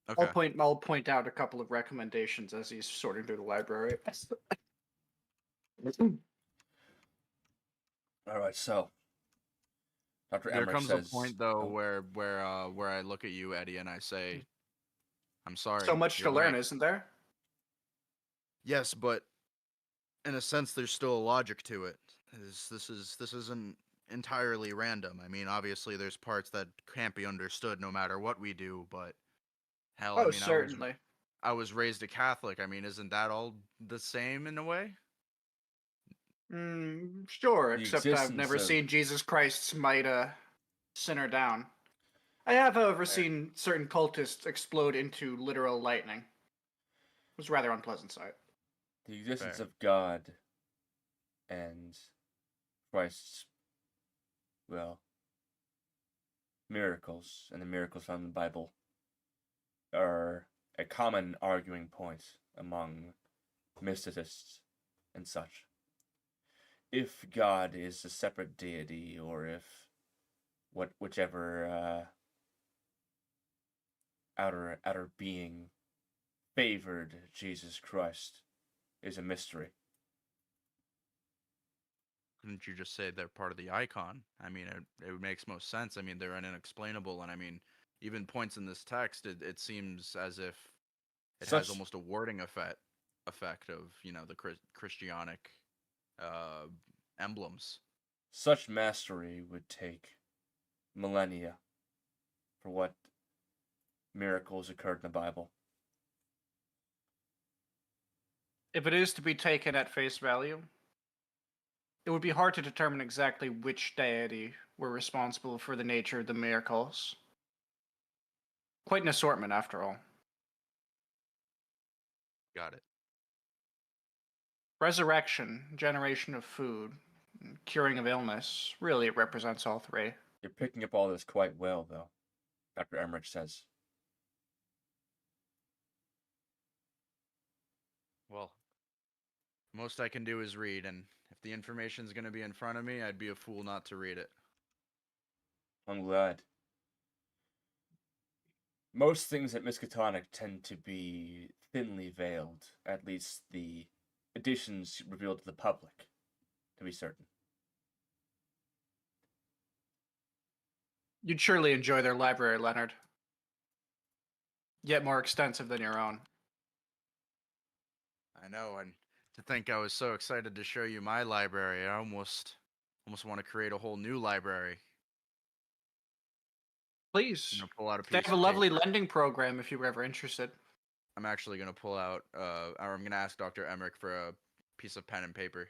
Okay. I'll point out a couple of recommendations as he's sorting through the library. All right, so Dr. There Emmerich comes says, a point though oh, where I look at you, Eddie, and I say, "I'm sorry." So much to you're learn, right." isn't there? Yes, but in a sense, there's still a logic to it. This isn't entirely random. I mean, obviously, there's parts that can't be understood no matter what we do. But hell, I Oh, mean, certainly. I was raised a Catholic. I mean, isn't that all the same in a way? Sure, the except I've existence never of seen Jesus Christ smite a sinner down. I have, however, Fair. seen certain cultists explode into literal lightning. It was a rather unpleasant sight. the existence Fair. of God and Christ's, well, miracles and the miracles found in the Bible are a common arguing point among mysticists and such. If God is a separate deity, or if whichever outer being favored Jesus Christ is a mystery. Couldn't you just say they're part of the icon? I mean, it makes most sense. I mean, they're unexplainable, and I mean, even points in this text, it seems as if it has Such almost a warding effect of the Christianic emblems. such mastery would take millennia for what miracles occurred in the Bible. If it is to be taken at face value, it would be hard to determine exactly which deity were responsible for the nature of the miracles. Quite an assortment, after all. Got it. Resurrection, generation of food, curing of illness, really it represents all three. You're picking up all this quite well, though, Dr. Emmerich says. Well, most I can do is read, and if the information's going to be in front of me, I'd be a fool not to read it. I'm glad. Most things at Miskatonic tend to be thinly veiled, at least the editions revealed to the public, to be certain. You'd surely enjoy their library, Leonard. Yet more extensive than your own. I know, and to think I was so excited to show you my library, I almost want to create a whole new library. Please. I'm gonna pull out a They piece have a of lovely paper. lending program if you were ever interested. I'm actually gonna pull out, or I'm gonna ask Dr. Emmerich for a piece of pen and paper.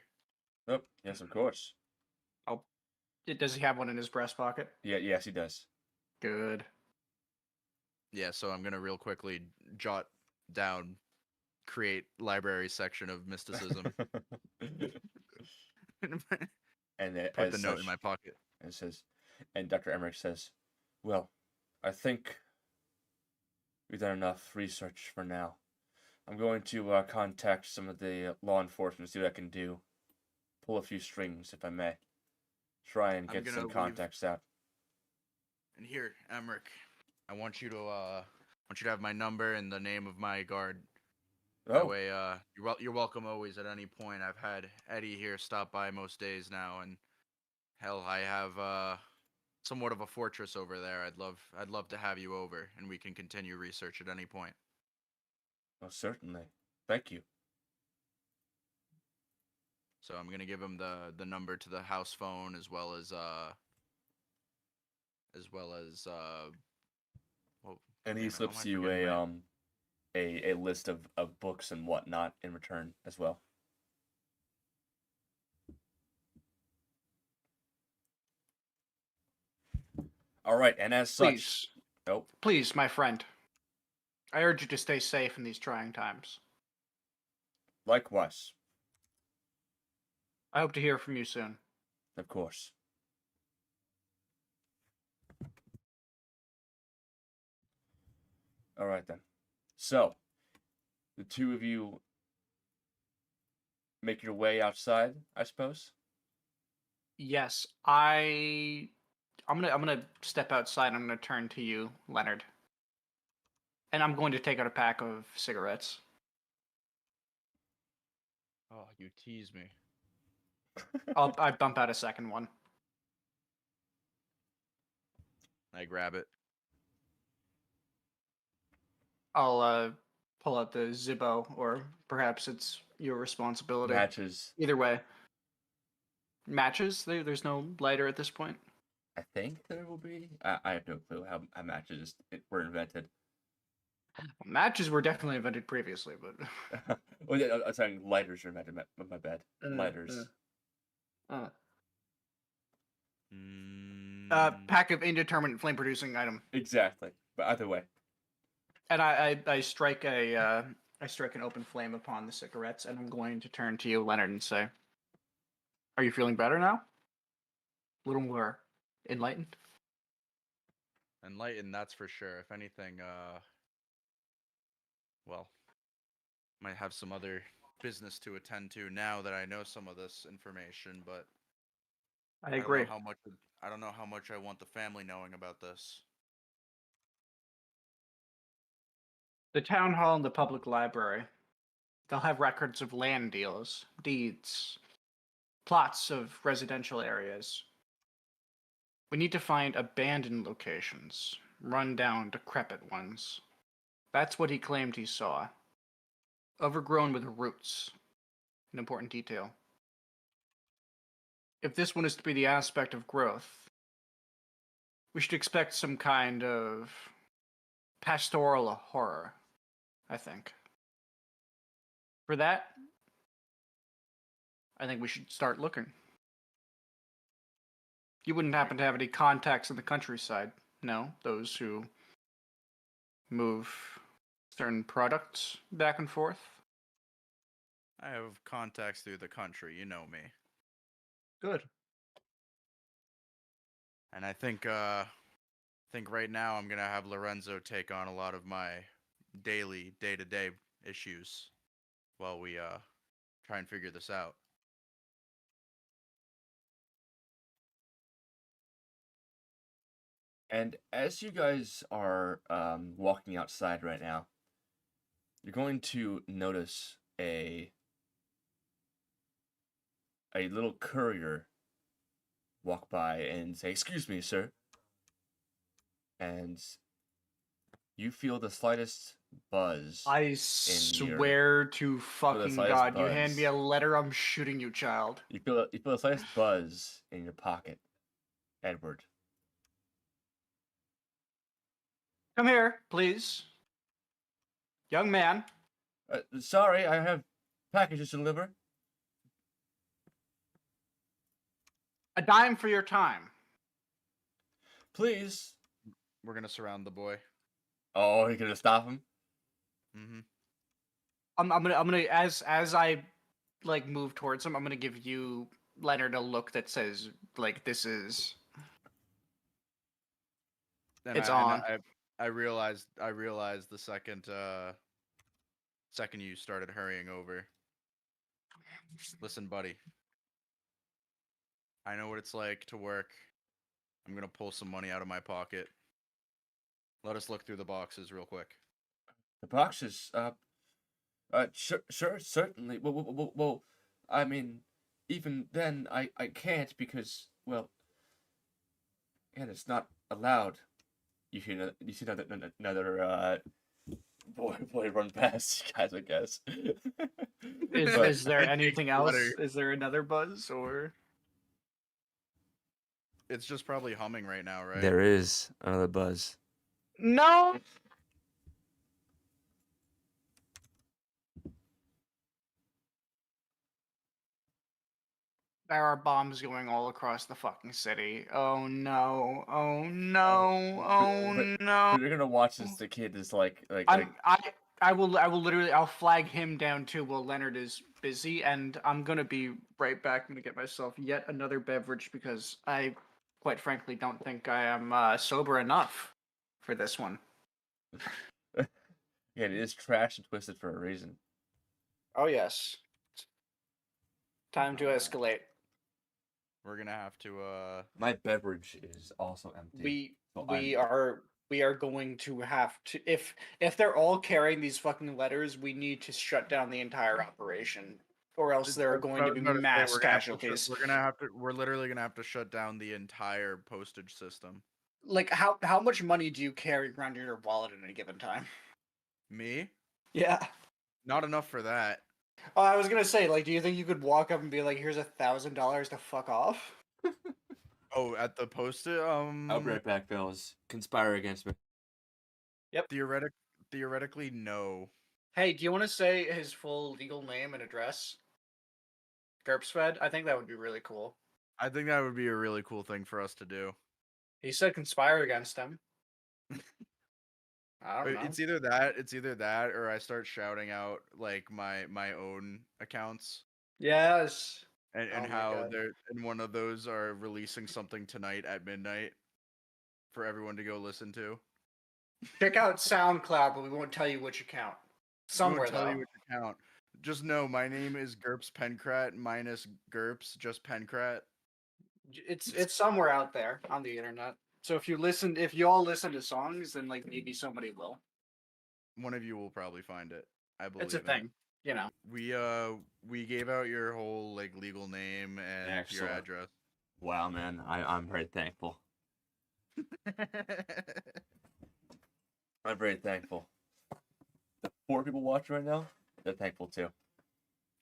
Oh, yes, of course. Does he have one in his breast pocket? Yes, he does. Good. Yeah, so I'm gonna real quickly jot down, create library section of mysticism. And Put the note in my pocket. And says, and Dr. Emmerich says, "Well, I think we've done enough research for now. I'm going to contact some of the law enforcement, see what I can do. Pull a few strings, if I may. Try and get some contacts out." And here, Emmerich, I want you to have my number and the name of my guard. That way, you're welcome always at any point. I've had Eddie here stop by most days now, and hell, I have somewhat of a fortress over there. I'd love to have you over, and we can continue research at any point. Oh, certainly. Thank you. So I'm gonna give him the number to the house phone as well as well, And he slips you a list of books and whatnot in return as well. All right, and as such, Please, my friend. I urge you to stay safe in these trying times. Likewise, I hope to hear from you soon. of course. All right then. So, the two of you make your way outside, I suppose. Yes, I'm gonna step outside. I'm gonna turn to you, Leonard, and I'm going to take out a pack of cigarettes. Oh, you tease me. I bump out a second one. I grab it. I'll pull out the Zippo, or perhaps it's your responsibility. Matches. Either way. Matches? There's no lighter at this point. I think there will be. I have no clue how matches were invented. Matches were definitely invented previously, but Well, yeah, I'm saying lighters are invented. My bad. Lighters. Pack of indeterminate flame-producing item. Exactly. But either way. And I strike an open flame upon the cigarettes, and I'm going to turn to you, Leonard, and say, "Are you feeling better now? A little more enlightened?" Enlightened, that's for sure. If anything, well, might have some other business to attend to now that I know some of this information, but I agree. I don't know how much I want the family knowing about this. The town hall and the public library. They'll have records of land deals, deeds, plots of residential areas. We need to find abandoned locations, run-down, decrepit ones. That's what he claimed he saw. Overgrown with roots. An important detail. If this one is to be the aspect of growth, we should expect some kind of pastoral horror, I think. For that, I think we should start looking. You wouldn't happen to have any contacts in the countryside, no? Those who move certain products back and forth? I have contacts through the country, you know me. Good. And I think right now I'm gonna have Lorenzo take on a lot of my daily, day-to-day issues while we try and figure this out. And as you guys are walking outside right now, you're going to notice a little courier walk by and say, "Excuse me, sir." And you feel the slightest buzz. I swear to fucking God, you hand me a letter, I'm shooting you, child. You feel the slightest buzz in your pocket, Edward. Come here, please. Young man. Sorry, I have packages to deliver. A dime for your time. Please. We're gonna surround the boy. Oh, you're gonna stop him? Mm-hmm. I'm gonna as I like move towards him, I'm gonna give you, Leonard, a look that says like this is it's on. I realized the second you started hurrying over. Listen, buddy. I know what it's like to work. I'm gonna pull some money out of my pocket. Let us look through the boxes real quick. The boxes, sure, certainly. Well, I mean, even then, I can't because, well, and it's not allowed. You see another boy run past you guys, I guess. Is there anything else? Is there another buzz or? It's just probably humming right now, right? There is another buzz. No. There are bombs going all across the fucking city. Oh no! Oh no! Oh no! You're gonna watch as the kid is like. I will literally I'll flag him down too while Leonard is busy, and I'm gonna be right back. I'm gonna get myself yet another beverage because I, quite frankly, don't think I am sober enough for this one. Yeah, it is trashed and twisted for a reason. Oh yes. Time to escalate. We're gonna have to My beverage is also empty. We are going to have to if they're all carrying these fucking letters, we need to shut down the entire operation, or else there are going to be mass casualties. We're literally gonna have to shut down the entire postage system. Like how much money do you carry around in your wallet at any given time? Me? Yeah. Not enough for that. Oh, I was gonna say, like, do you think you could walk up and be like, "Here's $1,000 to fuck off"? Oh, at the post-it. I'll be right back, fellas. Conspire against me. Theoretically, no. Hey, do you want to say his full legal name and address? GURPS Fed? I think that would be really cool. I think that would be a really cool thing for us to do. He said conspire against him. I don't know. It's either that, or I start shouting out like my own accounts. Yes. And Oh my how God. they're and one of those are releasing something tonight at midnight for everyone to go listen to. Check out SoundCloud, but we won't tell you which account. Somewhere We won't tell though. you which account. Just know my name is GURPS Pencrat minus GURPS, just Pencrat. It's somewhere out there on the internet. So if you all listen to songs, then like maybe somebody will. One of you will probably find it. I believe It's a it. thing, you know. We gave out your whole like legal name and your Excellent. address. Wow, man, I'm very thankful. I'm very thankful. The 4 people watching right now, they're thankful too.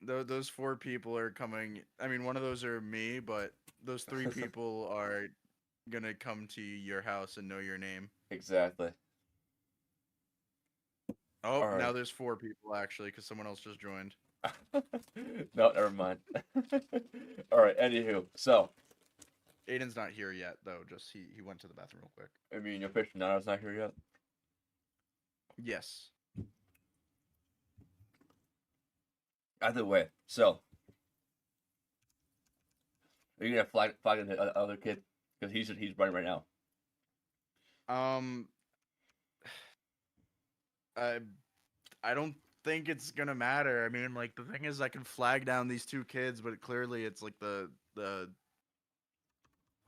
Those 4 people are coming. I mean, one of those are me, but those 3 people are gonna come to your house and know your name. Exactly. Oh, All right. now there's 4 people actually, because someone else just joined. No, never mind. All right. Anywho, so Aiden's not here yet, though. Just he went to the bathroom real quick. I mean, your aficionado's not here yet. Yes. Either way, so are you gonna flag the other kid because he's running right now? I don't think it's gonna matter. I mean, like the thing is, I can flag down these 2 kids, but clearly it's like the.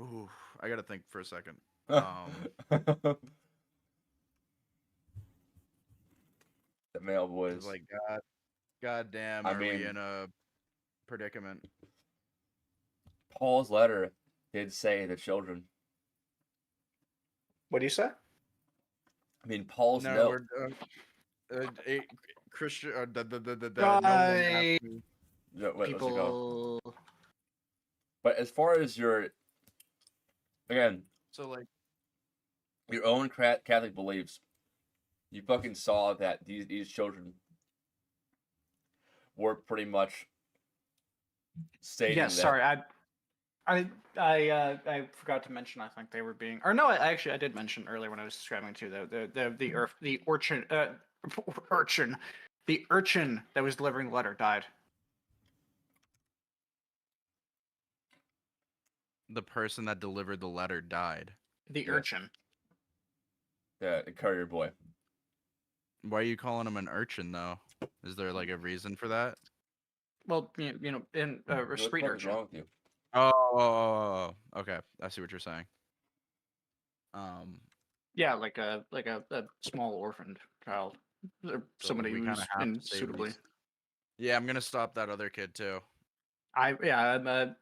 Ooh, I gotta think for a second. The male boys. It's like God damn, I are we mean- in a predicament? Paul's letter did say the children. What do you say? I mean, Paul's No, note. we're Christian. No one Guy- asked me. No, wait, let's go. People. But as far as your, again, So like, your own Catholic beliefs, you fucking saw that these children were pretty much stating Yes, that. sorry, I forgot to mention. I think they were being, or no, I did mention earlier when I was describing too the urchin that was delivering the letter died. the person that delivered the letter died. The Yeah. urchin. The courier boy. Why are you calling him an urchin though? Is there like a reason for that? Well, you know, in a What the street fuck is urchin. wrong with you? Oh, okay. I see what you're saying. Yeah, like a small orphaned child, or So somebody we who's kinda have to say suitably. yeah, I'm gonna stop that other kid too. Right now,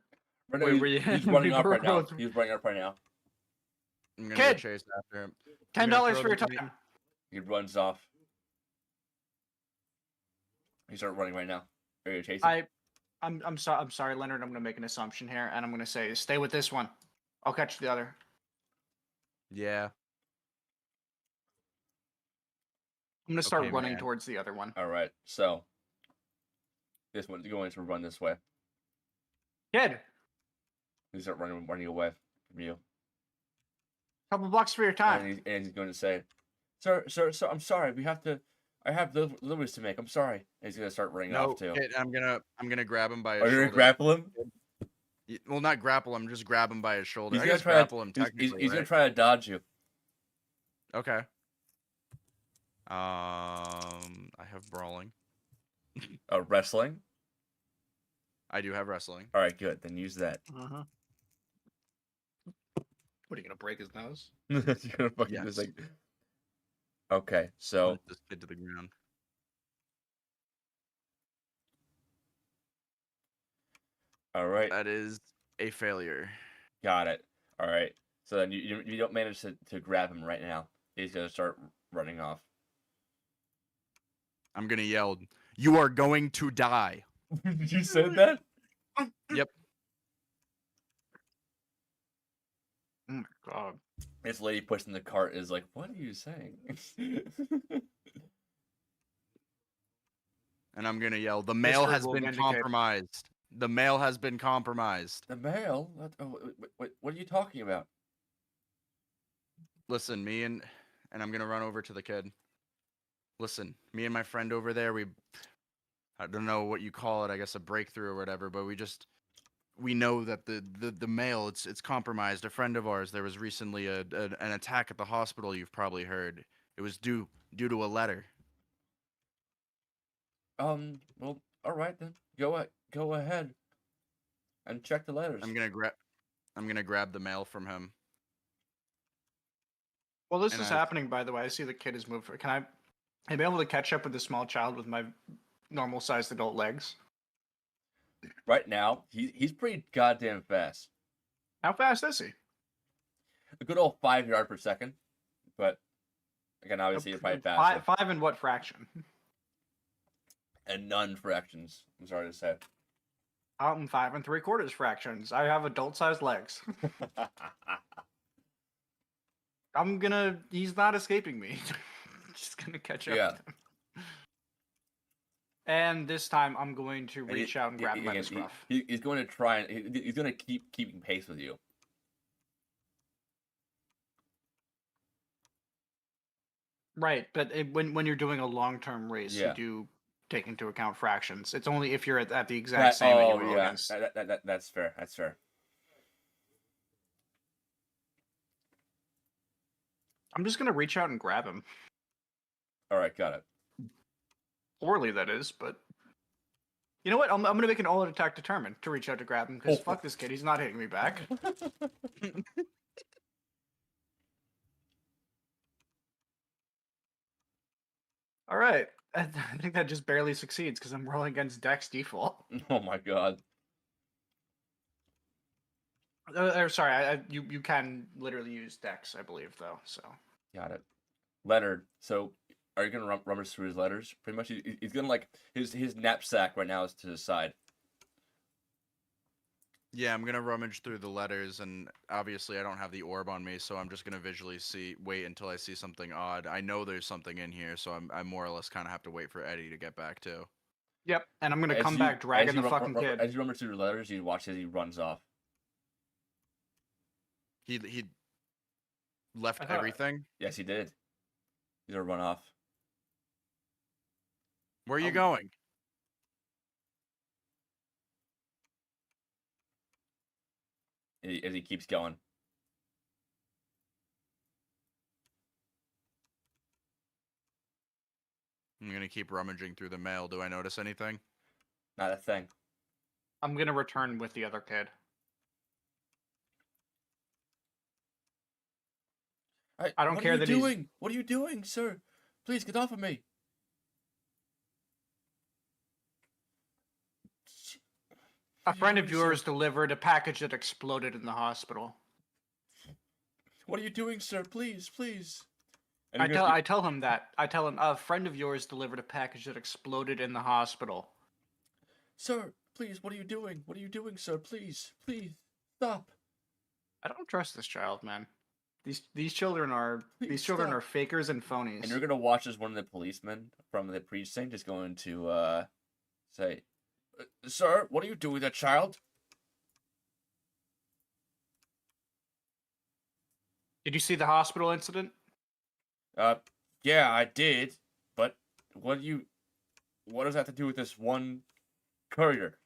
Wait, were you- he's running we up were right now. both- He's running up right now. I'm gonna Kid! go chase after him. $10 for your throw the time. He runs off. He started running right now. Are you chasing? I'm sorry, Leonard. I'm gonna make an assumption here, and I'm gonna say, stay with this one. I'll catch the other. Yeah. I'm gonna start Okay, running man. towards the other one. All right. So this one's going to run this way. Kid, He start running away from you. couple bucks for your time. And he's going to say, sir, I'm sorry. We have to. I have deliveries to make. I'm sorry. And he's gonna start running No, off too. kid, I'm gonna grab him by his Are you shoulder. gonna grapple him? Well, not grapple him, just grab him by his shoulder. He's I gonna guess try grapple him to. technically, He's right? gonna try to dodge you. Okay. I have brawling. Wrestling. I do have wrestling. All right, good. Then use that. Uh-huh. What, are you gonna break his nose? You're gonna fucking just Yes. like. Okay, so Punch this kid to the ground. all right, That is a failure. got it. All right, so then you don't manage to grab him right now. He's gonna start running off. I'm gonna yell, "You are going to die!" You said that? Yep. Oh my god. This lady pushing the cart is like, what are you saying? And I'm gonna yell, "The mail History has will been vindicate." compromised. The mail has been compromised." The mail? What are you talking about? Listen, me and I'm gonna run over to the kid. Listen, me and my friend over there, I don't know what you call it, I guess a breakthrough or whatever, but we know that the mail it's compromised. A friend of ours, there was recently an attack at the hospital. You've probably heard. It was due to a letter. Well, all right then. Go ahead and check the letters. I'm gonna grab the mail from him. Well, this And is I- happening, by the way. I see the kid is moved. Can I be able to catch up with the small child with my normal-sized adult legs? Right now, he's pretty goddamn fast. How fast is he? A good old 5 yard per second, but again, obviously you're probably faster. Five in what fraction? And none fractions. I'm sorry to say. 5 3/4 fractions. I have adult-sized legs. He's not escaping me. Just gonna catch up Yeah. with him. And this time, I'm going to reach out and grab him by the scruff. He's going to try and he's going to keep keeping pace with you. Right, but when you're doing a long-term race, Yeah. you do take into account fractions. It's only if you're at the exact same that you roll against. That's fair. That's fair. I'm just gonna reach out and grab him. All right, got it. Poorly, that is, but you know what? I'm gonna make an all-out attack determined to reach out to grab him because fuck this kid. He's not hitting me back. All right, I think that just barely succeeds because I'm rolling against Dex default. Oh my god. Sorry, you can literally use Dex, I believe, though. So Got it. Leonard, so are you gonna rummage through his letters? Pretty much, he's gonna like his knapsack right now is to the side. Yeah, I'm gonna rummage through the letters, and obviously I don't have the orb on me, so I'm just gonna visually wait until I see something odd. I know there's something in here, so I more or less kind of have to wait for Eddie to get back too. yep, and I'm gonna As come you- back dragging as you the fucking kid. As you rummage through the letters, you watch as he runs off. He left I thought- everything. Yes, he did. He's gonna run off. Where are you going? As he keeps going. I'm gonna keep rummaging through the mail. Do I notice anything? Not a thing. I'm gonna return with the other kid. I don't care that What are you he's- doing? What are you doing, sir? Please get off of me. A friend of doing, yours sir? delivered a package that exploded in the hospital. What are you doing, sir? Please, please. And I you're gonna- tell him that. I tell him a friend of yours delivered a package that exploded in the hospital. Sir, please, what are you doing? What are you doing, sir? Please, please, stop. I don't trust this child, man. These children are Please are stop. fakers and phonies. And you're gonna watch as one of the policemen from the precinct is going to say, "Sir, what are you doing with that child?" Did you see the hospital incident? Yeah, I did. But what does that have to do with this one courier?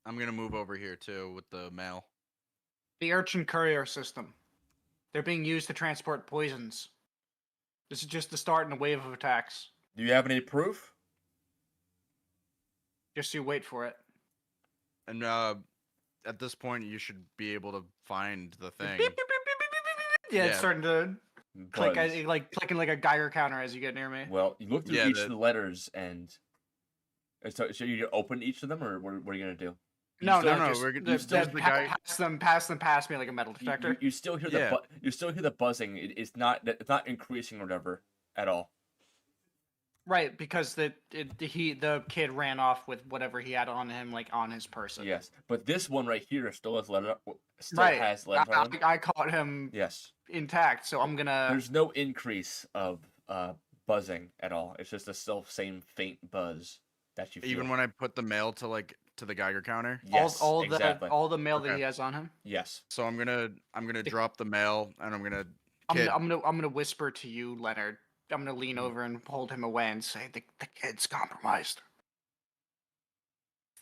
I'm gonna move over here too with the mail. The urchin courier system. They're being used to transport poisons. This is just the start in a wave of attacks. Do you have any proof? Just you wait for it. And at this point, you should be able to find the thing. Yeah, it's Yeah. starting to click, Buzz. like clicking like a Geiger counter as you get near me. Well, you look through Yeah, each of the letters and so you open each of them, or what are you gonna do? No, still- no, no, just we're the, still the, the pa- guy- pass them past me like a metal You, detector. you still hear Yeah. you still hear the buzzing. It's not increasing or whatever at all. Right, because the kid ran off with whatever he had on him, like on his person. Yes, but this one right here still has letters Right. on them. I caught him Yes, intact, so I'm gonna. there's no increase of buzzing at all. It's just the same faint buzz that you feel. Even when I put the mail to the Geiger counter. Yes, all exactly. all the mail that Okay. he has on him. Yes. So I'm gonna drop the mail and I'm gonna. I'm Kid, gonna whisper to you, Leonard. I'm gonna lean over and hold him away and say the kid's compromised.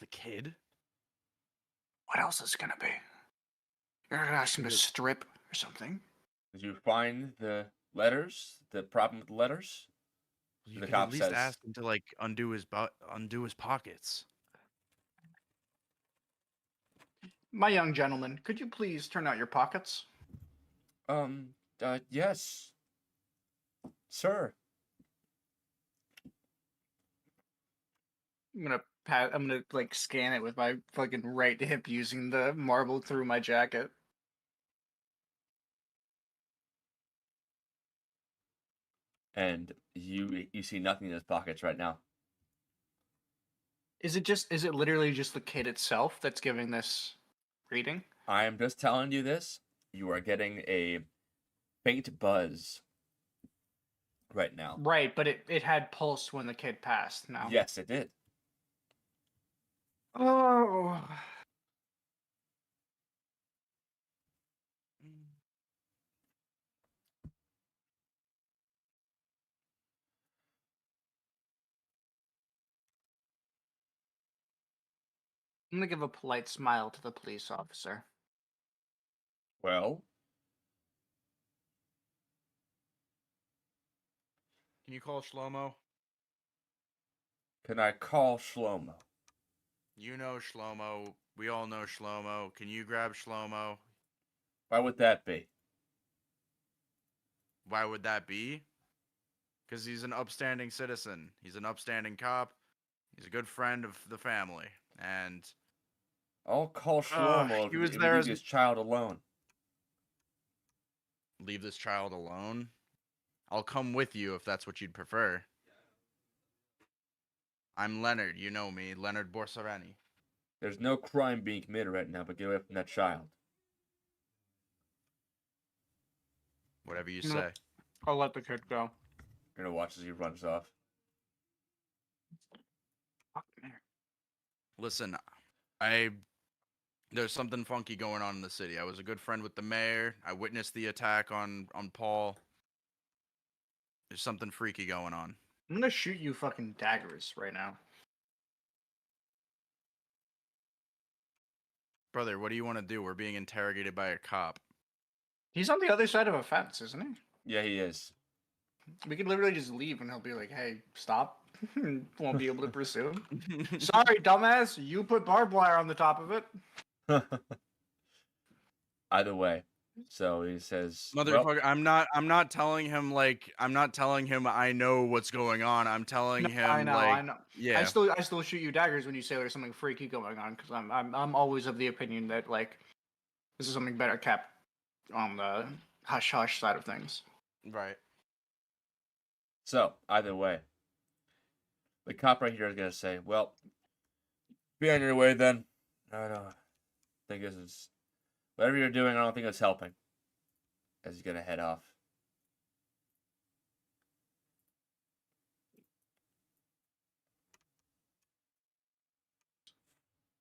the kid. What else is it gonna be? You're gonna ask him to strip or something? Did you find the letters? The problem with the letters? You The could cop at least says- ask him to like undo his pockets. My young gentleman, could you please turn out your pockets? Yes, sir. I'm gonna like scan it with my fucking right hip using the marble through my jacket. And you see nothing in his pockets right now. Is it literally just the kid itself that's giving this reading? I am just telling you this. You are getting a faint buzz right now. Right, but it had pulse when the kid passed. Now. Yes, it did. Oh. I'm gonna give a polite smile to the police officer. Well, Can you call Shlomo? can I call Shlomo? You know Shlomo. We all know Shlomo. Can you grab Shlomo? Why would that be? Why would that be? Because he's an upstanding citizen. He's an upstanding cop. He's a good friend of the family. And I'll call Shlomo he if was you there leave as- this child alone. leave this child alone. I'll come with you if that's what you'd prefer. I'm Leonard. You know me. Leonard Borsarani. There's no crime being committed right now, but get away from that child. Whatever you No. say. I'll let the kid go. You're gonna watch as he runs off. Listen, there's something funky going on in the city. I was a good friend with the mayor. I witnessed the attack on Paul. There's something freaky going on. I'm gonna shoot you fucking daggers right now. Brother, what do you want to do? We're being interrogated by a cop. He's on the other side of a fence, isn't he? Yeah, he is. We could literally just leave and he'll be like, hey, stop. Won't be able to pursue him. Sorry, dumbass. You put barbed wire on the top of it. Either way, so he says, Motherfucker, I'm not telling him I know what's going on. I'm telling No, him I know, like I know. yeah. I still shoot you daggers when you say there's something freaky going on, because I'm always of the opinion that like this is something better kept on the hush hush side of things. Right. So, either way, the cop right here is going to say, well, be on your way then. I don't think this is... Whatever you're doing, I don't think it's helping. As he's going to head off.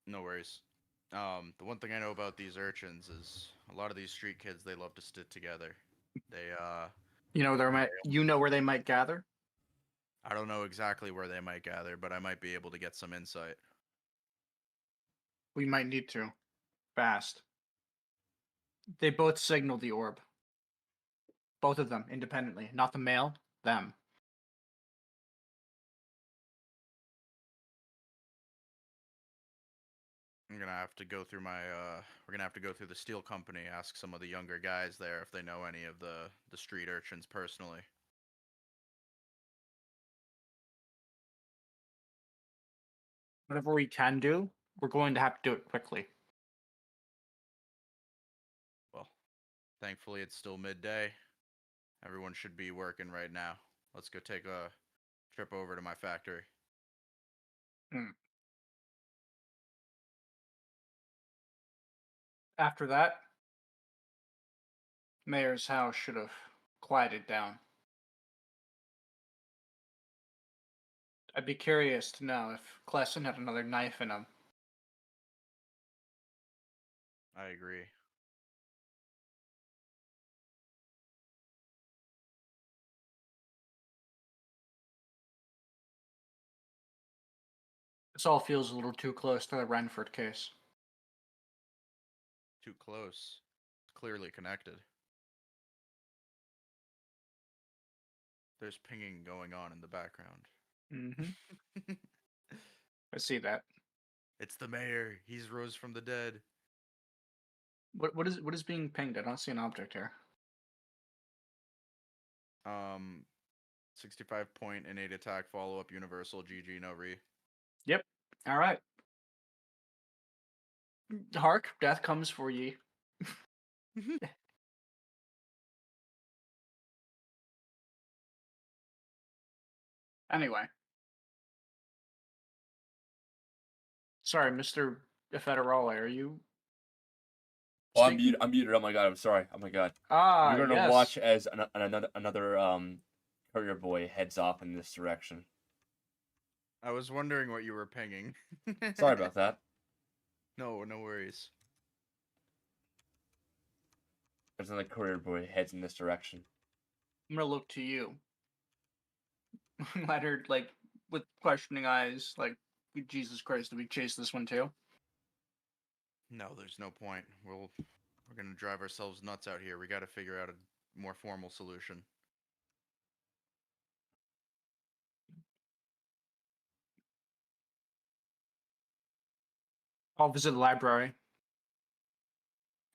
No worries. The one thing I know about these urchins is a lot of these street kids, they love to stick together. They You know where they might gather. I don't know exactly where they might gather, but I might be able to get some insight. We might need to. Fast. They both signal the orb. Both of them, independently. Not the male, them. I'm gonna have to go through my we're gonna have to go through the steel company, ask some of the younger guys there if they know any of the street urchins personally. Whatever we can do, we're going to have to do it quickly. Well, thankfully it's still midday. Everyone should be working right now. Let's go take a trip over to my factory. After that, Mayor's house should have quieted down. I'd be curious to know if Klesson had another knife in him. I agree. This all feels a little too close to the Renford case. Too close. Clearly connected. There's pinging going on in the background. Mm-hmm. I see that. It's the mayor. He's rose from the dead. What is being pinged? I don't see an object here. 65 point innate attack follow up universal GG no re. Yep. All right. Hark, death comes for ye. Anyway. Sorry, Mr. Federale, are you Oh, I'm speaking? muted. I'm muted. Oh my god. I'm sorry. Oh my god. Ah, You're gonna yes. watch as another courier boy heads off in this direction. I was wondering what you were pinging. Sorry about that. No, no worries. There's another courier boy heads in this direction. I'm gonna look to you. Leonard, like, with questioning eyes, like, Jesus Christ, did we chase this one too? No, there's no point. We're gonna drive ourselves nuts out here. We gotta figure out a more formal solution. I'll visit the library.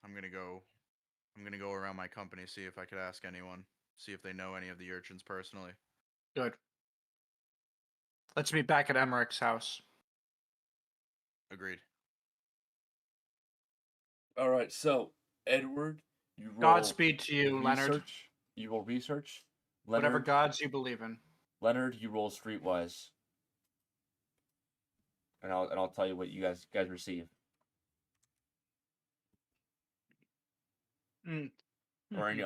I'm gonna go around my company, see if I could ask anyone, see if they know any of the urchins personally. Good. Let's meet back at Emmerich's house. Agreed. All right. So Edward, you roll. Godspeed to you, Leonard. Research. You roll research. Whatever Leonard. gods you believe in. Leonard, you roll streetwise. And I'll tell you what you guys receive. Mm. Or any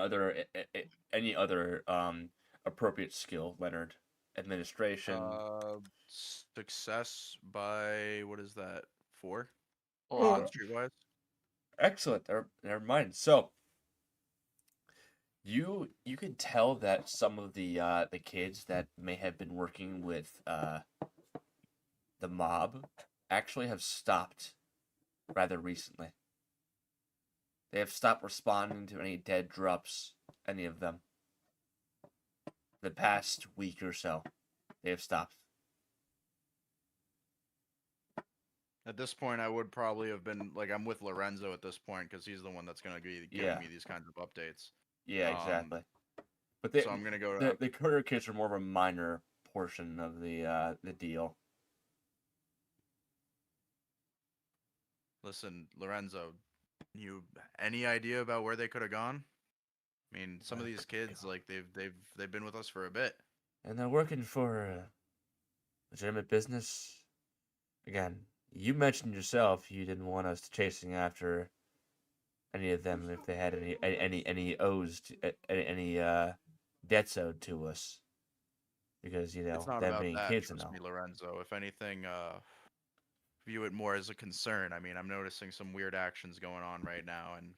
other appropriate skill, Leonard. Administration. Success by what is that? 4? Oh, Streetwise. Excellent. Never mind. So you can tell that some of the kids that may have been working with the mob actually have stopped rather recently. They have stopped responding to any dead drops, any of them. The past week or so, they have stopped. At this point, I would probably have been like, I'm with Lorenzo at this point because he's the one that's gonna be giving me these kinds of updates. Yeah, exactly. But So I'm gonna go. The courier kids are more of a minor portion of the deal. Listen, Lorenzo, you any idea about where they could have gone? I mean, some of these kids, like they've been with us for a bit. And they're working for legitimate business. Again, you mentioned yourself you didn't want us chasing after any of them if they had any owes to, any debts owed to us, because It's not them about being that, kids and trust all. me, Lorenzo. If anything, view it more as a concern. I mean, I'm noticing some weird actions going on right now, and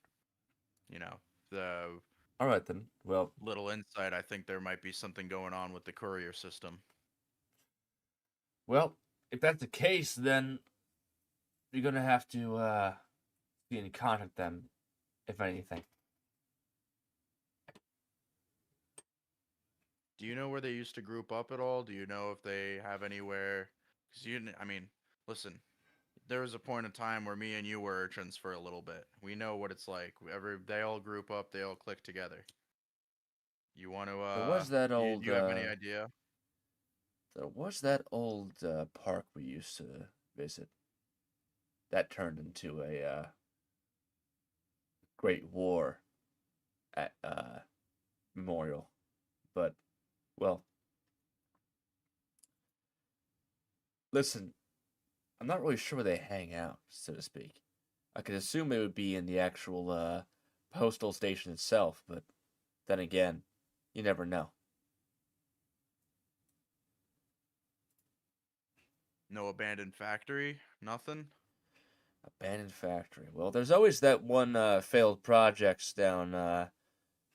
the All right then. Well, little insight, I think there might be something going on with the courier system. Well, if that's the case, then you're gonna have to be in contact with them, if anything. Do you know where they used to group up at all? Do you know if they have anywhere? Because I mean, listen, there was a point in time where me and you were urchins for a little bit. We know what it's like. They all group up, they all click together. You want to, There was that do old you have any idea? park we used to visit. That turned into a Great War at memorial. But well, listen, I'm not really sure where they hang out, so to speak. I could assume it would be in the actual postal station itself, but then again, you never know. No abandoned factory? Nothing? Abandoned factory. Well, there's always that one failed projects down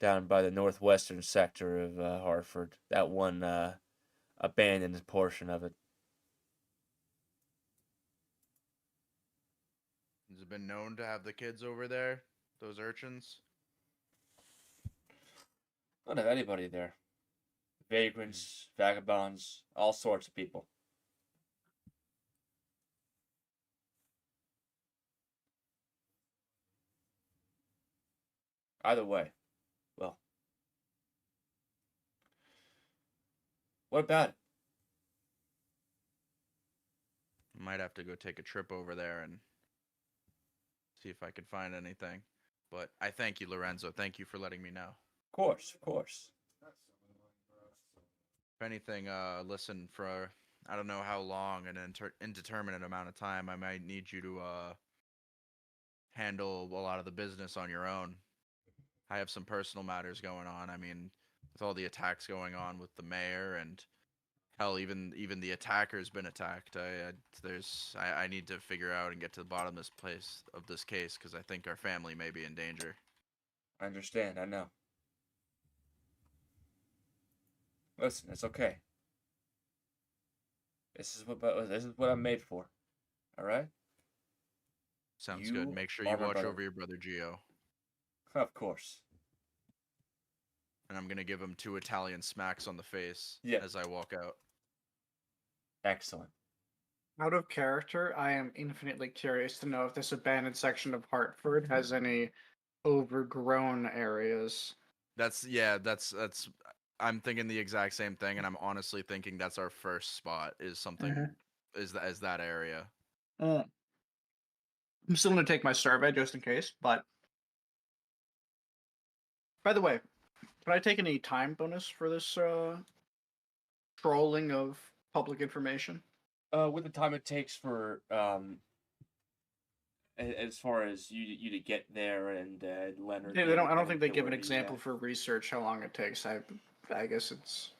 by the northwestern sector of Hartford. That one abandoned portion of it. Has it been known to have the kids over there? Those urchins? Don't have anybody there. Vagrants, vagabonds, all sorts of people. Either way, well, what about it? Might have to go take a trip over there and see if I could find anything. But I thank you, Lorenzo. Thank you for letting me know. Of course, of course. If anything, listen, for I don't know how long, an indeterminate amount of time, I might need you to handle a lot of the business on your own. I have some personal matters going on. I mean, with all the attacks going on with the mayor and hell, even the attacker's been attacked. I need to figure out and get to the bottom of this case because I think our family may be in danger. I understand, I know. Listen, it's okay. This is what I'm made for. All right? Sounds You good. Make sure are you my watch brother. over your brother Gio. Of course. And I'm gonna give him 2 Italian smacks on the face Yeah. as I walk out. Excellent. Out of character, I am infinitely curious to know if this abandoned section of Hartford has any overgrown areas. That's I'm thinking the exact same thing, and I'm honestly thinking that's our first spot is something is that area. I'm still going to take my survey just in case, but by the way, can I take any time bonus for this trolling of public information? With the time it takes for as far as you to get there and Leonard. I don't getting think they to give an where he's example at. for research how long it takes. I guess it's.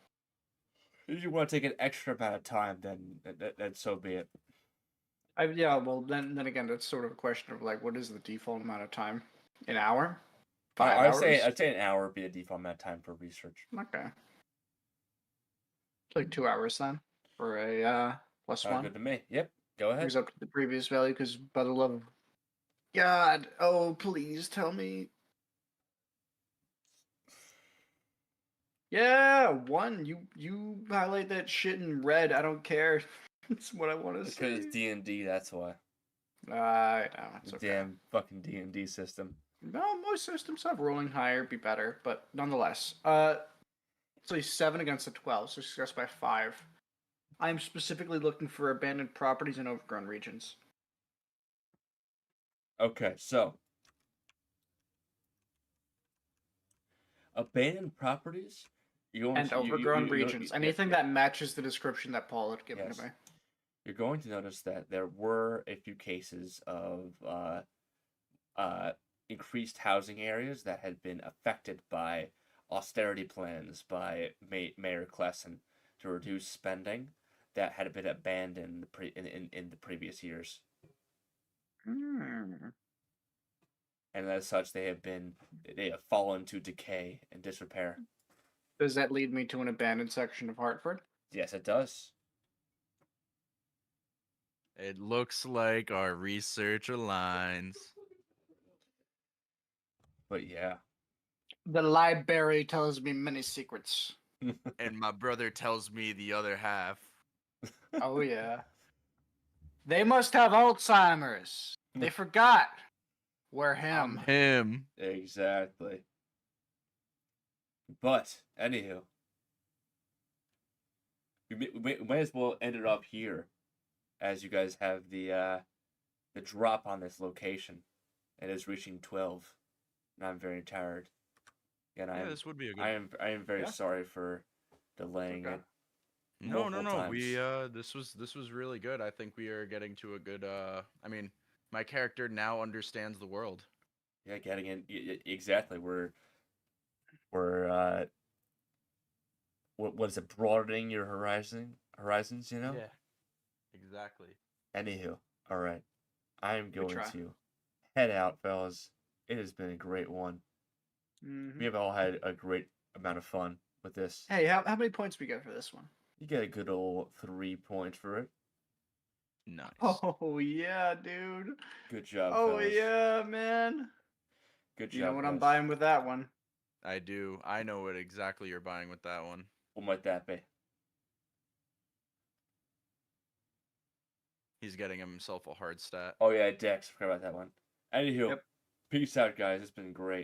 If you want to take an extra amount of time, then so be it. Yeah, well then again, that's sort of a question of like, what is the default amount of time? An hour? 5 hours? I'd say an hour would be a default amount of time for research. Okay. It's like 2 hours then for a plus Sounds one. good to me. Yep. Go ahead. Brings up to the previous value because by the love of God, oh please tell me. Yeah, 1. You highlight that shit in red. I don't care. It's what I want to see. Because it's D&D, that's why. I know it's okay. Damn fucking D&D system. No, most systems have rolling higher be better, but nonetheless. So 7 against a 12, so success by 5. I'm specifically looking for abandoned properties in overgrown regions. Okay, so abandoned properties. And overgrown regions. Anything that matches the description that Paul had given to me. You're going to notice that there were a few cases of increased housing areas that had been affected by austerity plans by Mayor Klesson to reduce spending that had been abandoned in the previous years. And as such, they have fallen to decay and disrepair. Does that lead me to an abandoned section of Hartford? Yes, it does. It looks like our research aligns. But yeah. The library tells me many secrets. And my brother tells me the other half. Oh yeah. They must have Alzheimer's. They forgot. We're I'm him. him. Exactly. But anywho, we might as well end it up here, as you guys have the drop on this location. It is reaching 12, and I'm very tired. And Yeah, this would be a good. I am very Yeah. sorry for delaying Okay. it. No, multiple We times. this was really good. I think we are getting to a good I mean, my character now understands the world. Yeah, getting in exactly. We're what is it? Broadening your horizons. You know. Yeah. Exactly. Anywho, all right. I am Good going try. to head out, fellas. It has been a great one. Mhm. We have all had a great amount of fun with this. Hey, how many points we get for this one? You get a good old 3 points for it. Nice. Oh yeah, dude. Good job, Oh fellas. yeah, man. Good job. You know what I'm guys. buying with that one? I do. I know what exactly you're buying with that one. What might that be? He's getting himself a hard stat. Oh yeah, Dex. Forgot about that one. Anywho, Yep. peace out, guys. It's been great.